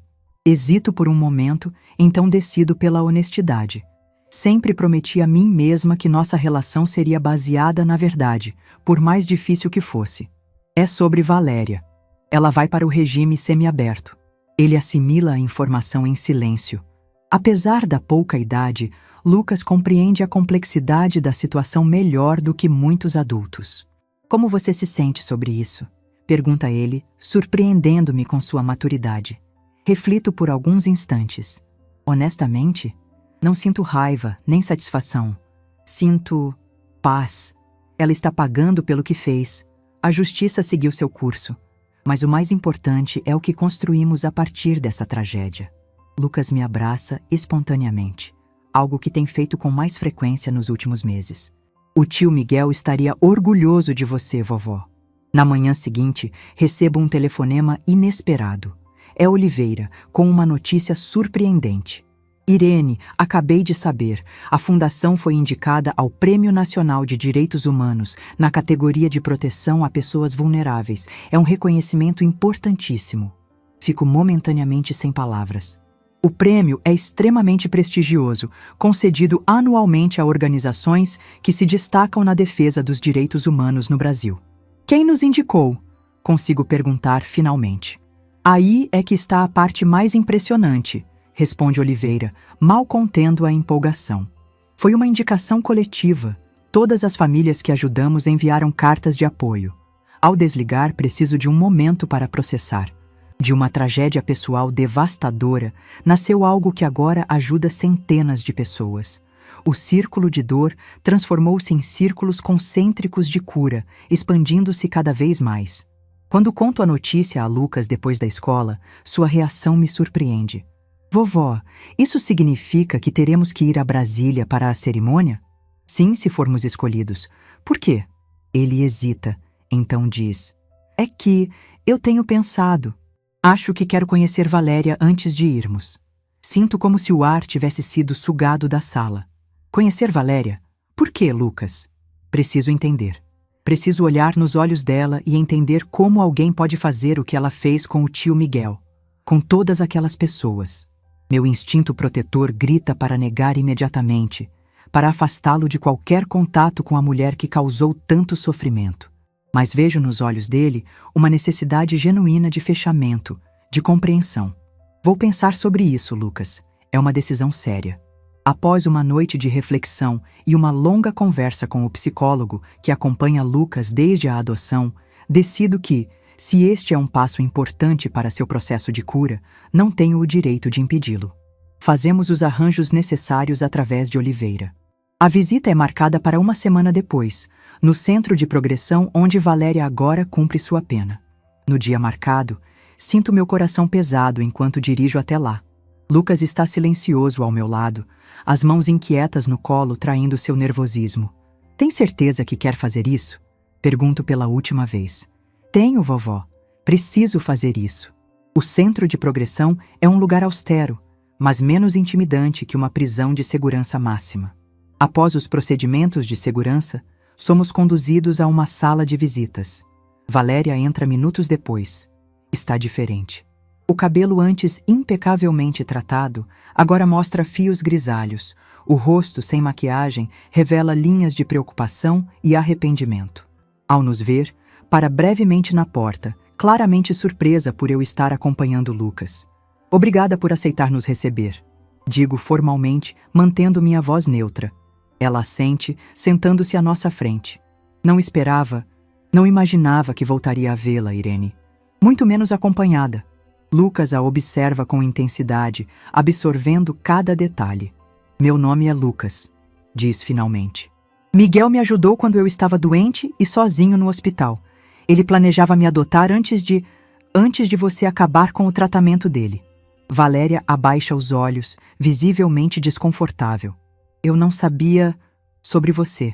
Hesito por um momento, então decido pela honestidade. Sempre prometi a mim mesma que nossa relação seria baseada na verdade, por mais difícil que fosse. É sobre Valéria. Ela vai para o regime semiaberto. Ele assimila a informação em silêncio. Apesar da pouca idade, Lucas compreende a complexidade da situação melhor do que muitos adultos. Como você se sente sobre isso? Pergunta ele, surpreendendo-me com sua maturidade. Reflito por alguns instantes. Honestamente, não sinto raiva nem satisfação. Sinto paz. Ela está pagando pelo que fez. A justiça seguiu seu curso. Mas o mais importante é o que construímos a partir dessa tragédia. Lucas me abraça espontaneamente, algo que tem feito com mais frequência nos últimos meses. O tio Miguel estaria orgulhoso de você, vovó. Na manhã seguinte, recebo um telefonema inesperado. É Oliveira, com uma notícia surpreendente. Irene, acabei de saber, a fundação foi indicada ao Prêmio Nacional de Direitos Humanos na categoria de proteção a pessoas vulneráveis. É um reconhecimento importantíssimo. Fico momentaneamente sem palavras. O prêmio é extremamente prestigioso, concedido anualmente a organizações que se destacam na defesa dos direitos humanos no Brasil. Quem nos indicou? Consigo perguntar finalmente. Aí é que está a parte mais impressionante, responde Oliveira, mal contendo a empolgação. Foi uma indicação coletiva. Todas as famílias que ajudamos enviaram cartas de apoio. Ao desligar, preciso de um momento para processar. De uma tragédia pessoal devastadora, nasceu algo que agora ajuda centenas de pessoas. O círculo de dor transformou-se em círculos concêntricos de cura, expandindo-se cada vez mais. Quando conto a notícia a Lucas depois da escola, sua reação me surpreende. Vovó, isso significa que teremos que ir a Brasília para a cerimônia? Sim, se formos escolhidos. Por quê? Ele hesita, então diz. É que eu tenho pensado. Acho que quero conhecer Valéria antes de irmos. Sinto como se o ar tivesse sido sugado da sala. Conhecer Valéria? Por quê, Lucas? Preciso entender. Preciso olhar nos olhos dela e entender como alguém pode fazer o que ela fez com o tio Miguel. Com todas aquelas pessoas. Meu instinto protetor grita para negar imediatamente, para afastá-lo de qualquer contato com a mulher que causou tanto sofrimento. Mas vejo nos olhos dele uma necessidade genuína de fechamento, de compreensão. Vou pensar sobre isso, Lucas. É uma decisão séria. Após uma noite de reflexão e uma longa conversa com o psicólogo que acompanha Lucas desde a adoção, decido que, Se este é um passo importante para seu processo de cura, não tenho o direito de impedi-lo. Fazemos os arranjos necessários através de Oliveira. A visita é marcada para uma semana depois, no centro de progressão onde Valéria agora cumpre sua pena. No dia marcado, sinto meu coração pesado enquanto dirijo até lá. Lucas está silencioso ao meu lado, as mãos inquietas no colo traindo seu nervosismo. Tem certeza que quer fazer isso? Pergunto pela última vez. Tenho, vovó. Preciso fazer isso. O centro de progressão é um lugar austero, mas menos intimidante que uma prisão de segurança máxima. Após os procedimentos de segurança, somos conduzidos a uma sala de visitas. Valéria entra minutos depois. Está diferente. O cabelo antes impecavelmente tratado, agora mostra fios grisalhos. O rosto sem maquiagem revela linhas de preocupação e arrependimento. Ao nos ver, para brevemente na porta, claramente surpresa por eu estar acompanhando Lucas. Obrigada por aceitar nos receber. Digo formalmente, mantendo minha voz neutra. Ela assente, sentando-se à nossa frente. Não imaginava que voltaria a vê-la, Irene. Muito menos acompanhada. Lucas a observa com intensidade, absorvendo cada detalhe. Meu nome é Lucas, diz finalmente. Miguel me ajudou quando eu estava doente e sozinho no hospital. Ele planejava me adotar antes de você acabar com o tratamento dele. Valéria abaixa os olhos, visivelmente desconfortável. Eu não sabia sobre você.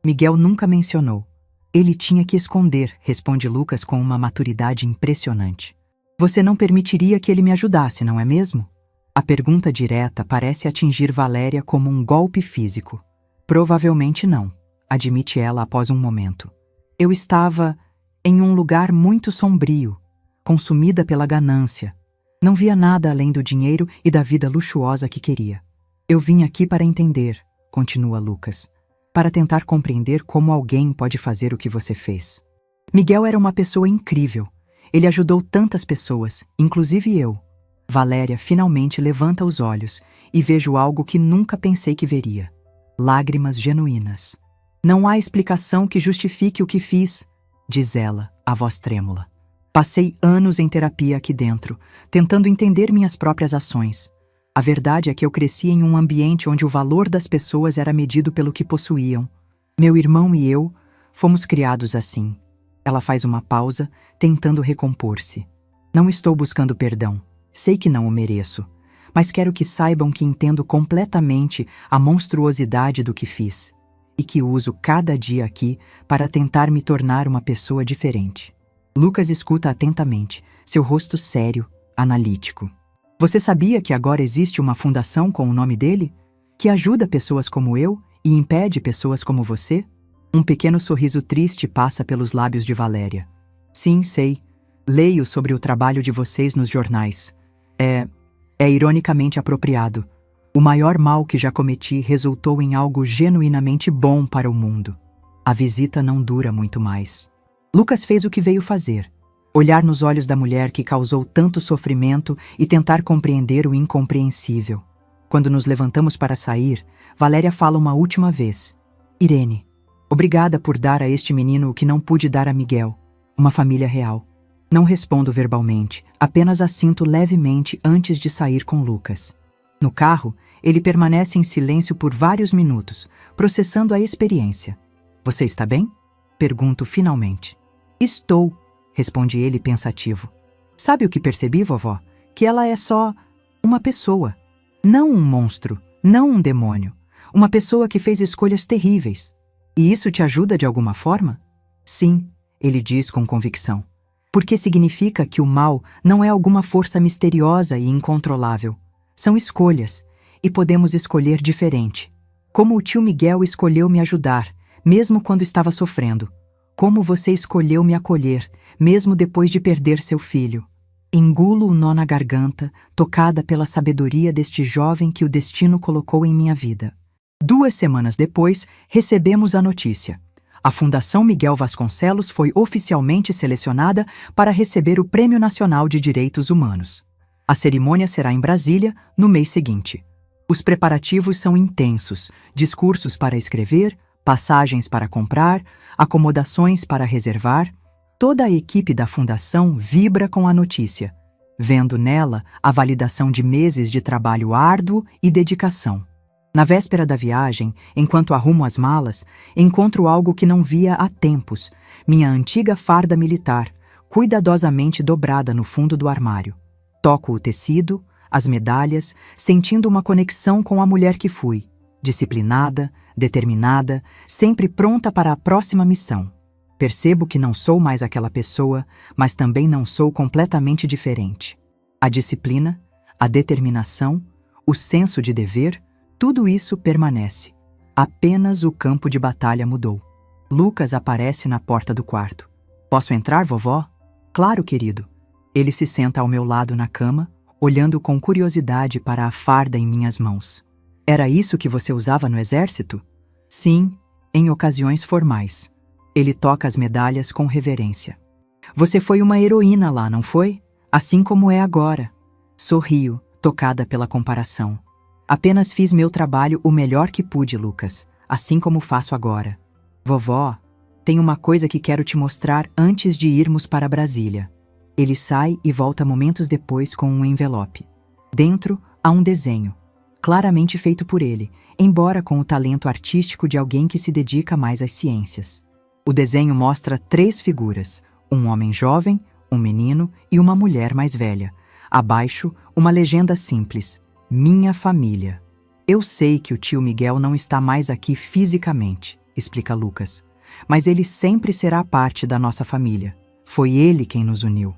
Miguel nunca mencionou. Ele tinha que esconder, responde Lucas com uma maturidade impressionante. Você não permitiria que ele me ajudasse, não é mesmo? A pergunta direta parece atingir Valéria como um golpe físico. Provavelmente não, admite ela após um momento. Eu estava em um lugar muito sombrio, consumida pela ganância. Não via nada além do dinheiro e da vida luxuosa que queria. Eu vim aqui para entender, continua Lucas, para tentar compreender como alguém pode fazer o que você fez. Miguel era uma pessoa incrível. Ele ajudou tantas pessoas, inclusive eu. Valéria finalmente levanta os olhos e vejo algo que nunca pensei que veria. Lágrimas genuínas. Não há explicação que justifique o que fiz, diz ela, a voz trêmula. Passei anos em terapia aqui dentro, tentando entender minhas próprias ações. A verdade é que eu cresci em um ambiente onde o valor das pessoas era medido pelo que possuíam. Meu irmão e eu fomos criados assim. Ela faz uma pausa, tentando recompor-se. Não estou buscando perdão. Sei que não o mereço. Mas quero que saibam que entendo completamente a monstruosidade do que fiz. E que uso cada dia aqui para tentar me tornar uma pessoa diferente. Lucas escuta atentamente, seu rosto sério, analítico. Você sabia que agora existe uma fundação com o nome dele? Que ajuda pessoas como eu e impede pessoas como você? Um pequeno sorriso triste passa pelos lábios de Valéria. Sim, sei. Leio sobre o trabalho de vocês nos jornais. É ironicamente apropriado. O maior mal que já cometi resultou em algo genuinamente bom para o mundo. A visita não dura muito mais. Lucas fez o que veio fazer. Olhar nos olhos da mulher que causou tanto sofrimento e tentar compreender o incompreensível. Quando nos levantamos para sair, Valéria fala uma última vez. Irene, obrigada por dar a este menino o que não pude dar a Miguel, uma família real. Não respondo verbalmente, apenas assinto levemente antes de sair com Lucas. No carro, ele permanece em silêncio por vários minutos, processando a experiência. Você está bem? Pergunto finalmente. Estou, responde ele pensativo. Sabe o que percebi, vovó? Que ela é só uma pessoa. Não um monstro, não um demônio. Uma pessoa que fez escolhas terríveis. E isso te ajuda de alguma forma? Sim, ele diz com convicção. Porque significa que o mal não é alguma força misteriosa e incontrolável. São escolhas, e podemos escolher diferente. Como o tio Miguel escolheu me ajudar, mesmo quando estava sofrendo. Como você escolheu me acolher, mesmo depois de perder seu filho. Engulo o nó na garganta, tocada pela sabedoria deste jovem que o destino colocou em minha vida. 2 semanas depois, recebemos a notícia. A Fundação Miguel Vasconcelos foi oficialmente selecionada para receber o Prêmio Nacional de Direitos Humanos. A cerimônia será em Brasília, no mês seguinte. Os preparativos são intensos, discursos para escrever, passagens para comprar, acomodações para reservar. Toda a equipe da fundação vibra com a notícia, vendo nela a validação de meses de trabalho árduo e dedicação. Na véspera da viagem, enquanto arrumo as malas, encontro algo que não via há tempos: minha antiga farda militar, cuidadosamente dobrada no fundo do armário. Toco o tecido, as medalhas, sentindo uma conexão com a mulher que fui, disciplinada, determinada, sempre pronta para a próxima missão. Percebo que não sou mais aquela pessoa, mas também não sou completamente diferente. A disciplina, a determinação, o senso de dever, tudo isso permanece. Apenas o campo de batalha mudou. Lucas aparece na porta do quarto. "Posso entrar, vovó?" "Claro, querido." Ele se senta ao meu lado na cama, olhando com curiosidade para a farda em minhas mãos. "Era isso que você usava no exército?" "Sim, em ocasiões formais." Ele toca as medalhas com reverência. "Você foi uma heroína lá, não foi? Assim como é agora." Sorrio, tocada pela comparação. "Apenas fiz meu trabalho o melhor que pude, Lucas, assim como faço agora." "Vovó, tem uma coisa que quero te mostrar antes de irmos para Brasília." Ele sai e volta momentos depois com um envelope. Dentro há um desenho, claramente feito por ele, embora com o talento artístico de alguém que se dedica mais às ciências. O desenho mostra 3 figuras: um homem jovem, um menino e uma mulher mais velha. Abaixo, uma legenda simples: "Minha família." "Eu sei que o tio Miguel não está mais aqui fisicamente", explica Lucas, "mas ele sempre será parte da nossa família. Foi ele quem nos uniu."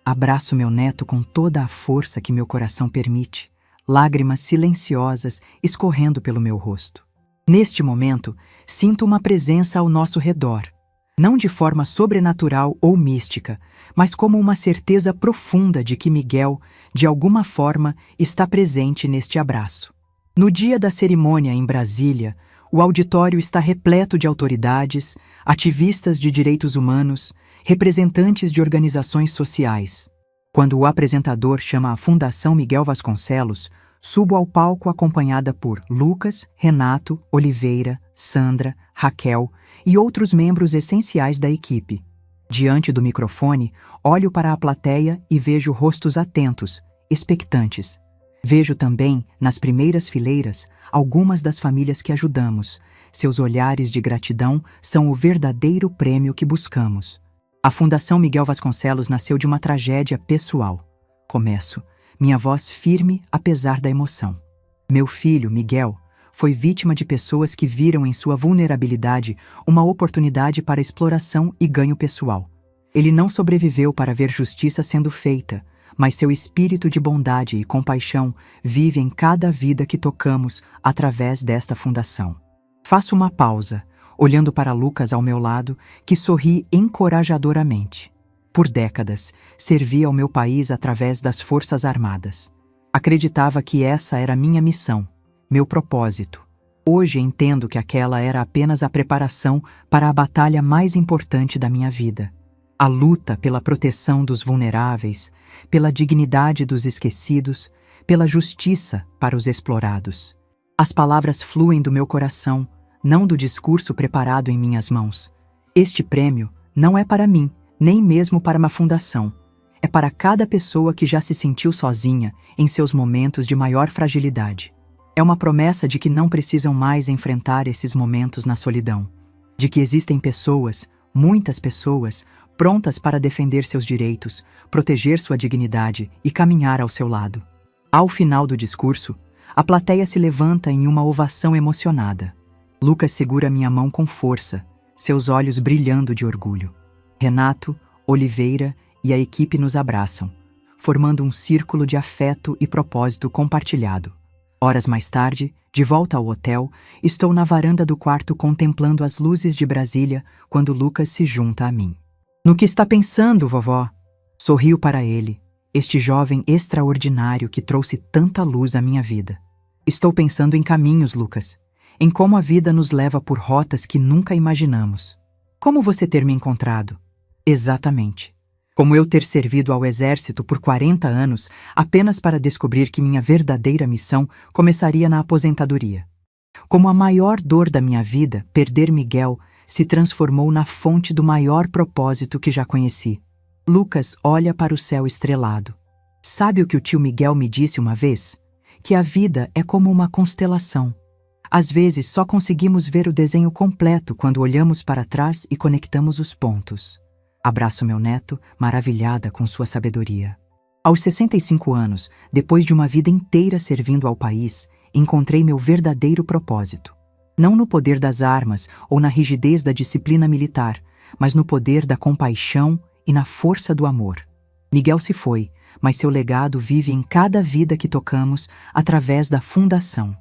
Abraço meu neto com toda a força que meu coração permite, lágrimas silenciosas escorrendo pelo meu rosto. Neste momento, sinto uma presença ao nosso redor, não de forma sobrenatural ou mística, mas como uma certeza profunda de que Miguel, de alguma forma, está presente neste abraço. No dia da cerimônia em Brasília, o auditório está repleto de autoridades, ativistas de direitos humanos, representantes de organizações sociais. Quando o apresentador chama a Fundação Miguel Vasconcelos, subo ao palco acompanhada por Lucas, Renato, Oliveira, Sandra, Raquel e outros membros essenciais da equipe. Diante do microfone, olho para a plateia e vejo rostos atentos, expectantes. Vejo também, nas primeiras fileiras, algumas das famílias que ajudamos. Seus olhares de gratidão são o verdadeiro prêmio que buscamos. A Fundação Miguel Vasconcelos nasceu de uma tragédia pessoal. Começo, minha voz firme apesar da emoção. Meu filho, Miguel, foi vítima de pessoas que viram em sua vulnerabilidade uma oportunidade para exploração e ganho pessoal. Ele não sobreviveu para ver justiça sendo feita, mas seu espírito de bondade e compaixão vive em cada vida que tocamos através desta fundação. Faço uma pausa, olhando para Lucas ao meu lado, que sorri encorajadoramente. Por décadas, servi ao meu país através das Forças Armadas. Acreditava que essa era minha missão, meu propósito. Hoje entendo que aquela era apenas a preparação para a batalha mais importante da minha vida. A luta pela proteção dos vulneráveis, pela dignidade dos esquecidos, pela justiça para os explorados. As palavras fluem do meu coração, não do discurso preparado em minhas mãos. Este prêmio não é para mim, nem mesmo para uma fundação. É para cada pessoa que já se sentiu sozinha em seus momentos de maior fragilidade. É uma promessa de que não precisam mais enfrentar esses momentos na solidão. De que existem pessoas, muitas pessoas, prontas para defender seus direitos, proteger sua dignidade e caminhar ao seu lado. Ao final do discurso, a plateia se levanta em uma ovação emocionada. Lucas segura minha mão com força, seus olhos brilhando de orgulho. Renato, Oliveira e a equipe nos abraçam, formando um círculo de afeto e propósito compartilhado. Horas mais tarde, de volta ao hotel, estou na varanda do quarto contemplando as luzes de Brasília quando Lucas se junta a mim. "No que está pensando, vovó?" Sorrio para ele, este jovem extraordinário que trouxe tanta luz à minha vida. "Estou pensando em caminhos, Lucas, em como a vida nos leva por rotas que nunca imaginamos. Como você ter me encontrado?" "Exatamente. Como eu ter servido ao exército por 40 anos apenas para descobrir que minha verdadeira missão começaria na aposentadoria. Como a maior dor da minha vida, perder Miguel, se transformou na fonte do maior propósito que já conheci. Lucas olha para o céu estrelado. Sabe o que o tio Miguel me disse uma vez? Que a vida é como uma constelação. Às vezes só conseguimos ver o desenho completo quando olhamos para trás e conectamos os pontos. Abraço meu neto, maravilhada com sua sabedoria. Aos 65 anos, depois de uma vida inteira servindo ao país, encontrei meu verdadeiro propósito. Não no poder das armas ou na rigidez da disciplina militar, mas no poder da compaixão e na força do amor. Miguel se foi, mas seu legado vive em cada vida que tocamos através da fundação.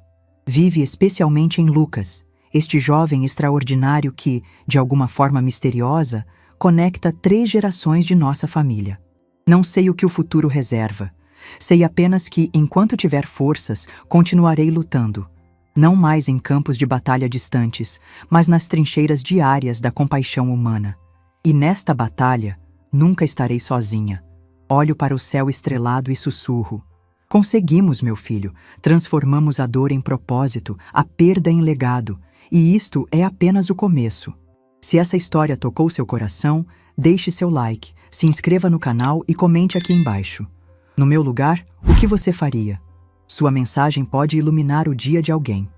Vive especialmente em Lucas, este jovem extraordinário que, de alguma forma misteriosa, conecta 3 gerações de nossa família. Não sei o que o futuro reserva. Sei apenas que, enquanto tiver forças, continuarei lutando. Não mais em campos de batalha distantes, mas nas trincheiras diárias da compaixão humana. E nesta batalha, nunca estarei sozinha. Olho para o céu estrelado e sussurro. Conseguimos, meu filho. Transformamos a dor em propósito, a perda em legado. E isto é apenas o começo. Se essa história tocou seu coração, deixe seu like, se inscreva no canal e comente aqui embaixo. No meu lugar, o que você faria? Sua mensagem pode iluminar o dia de alguém.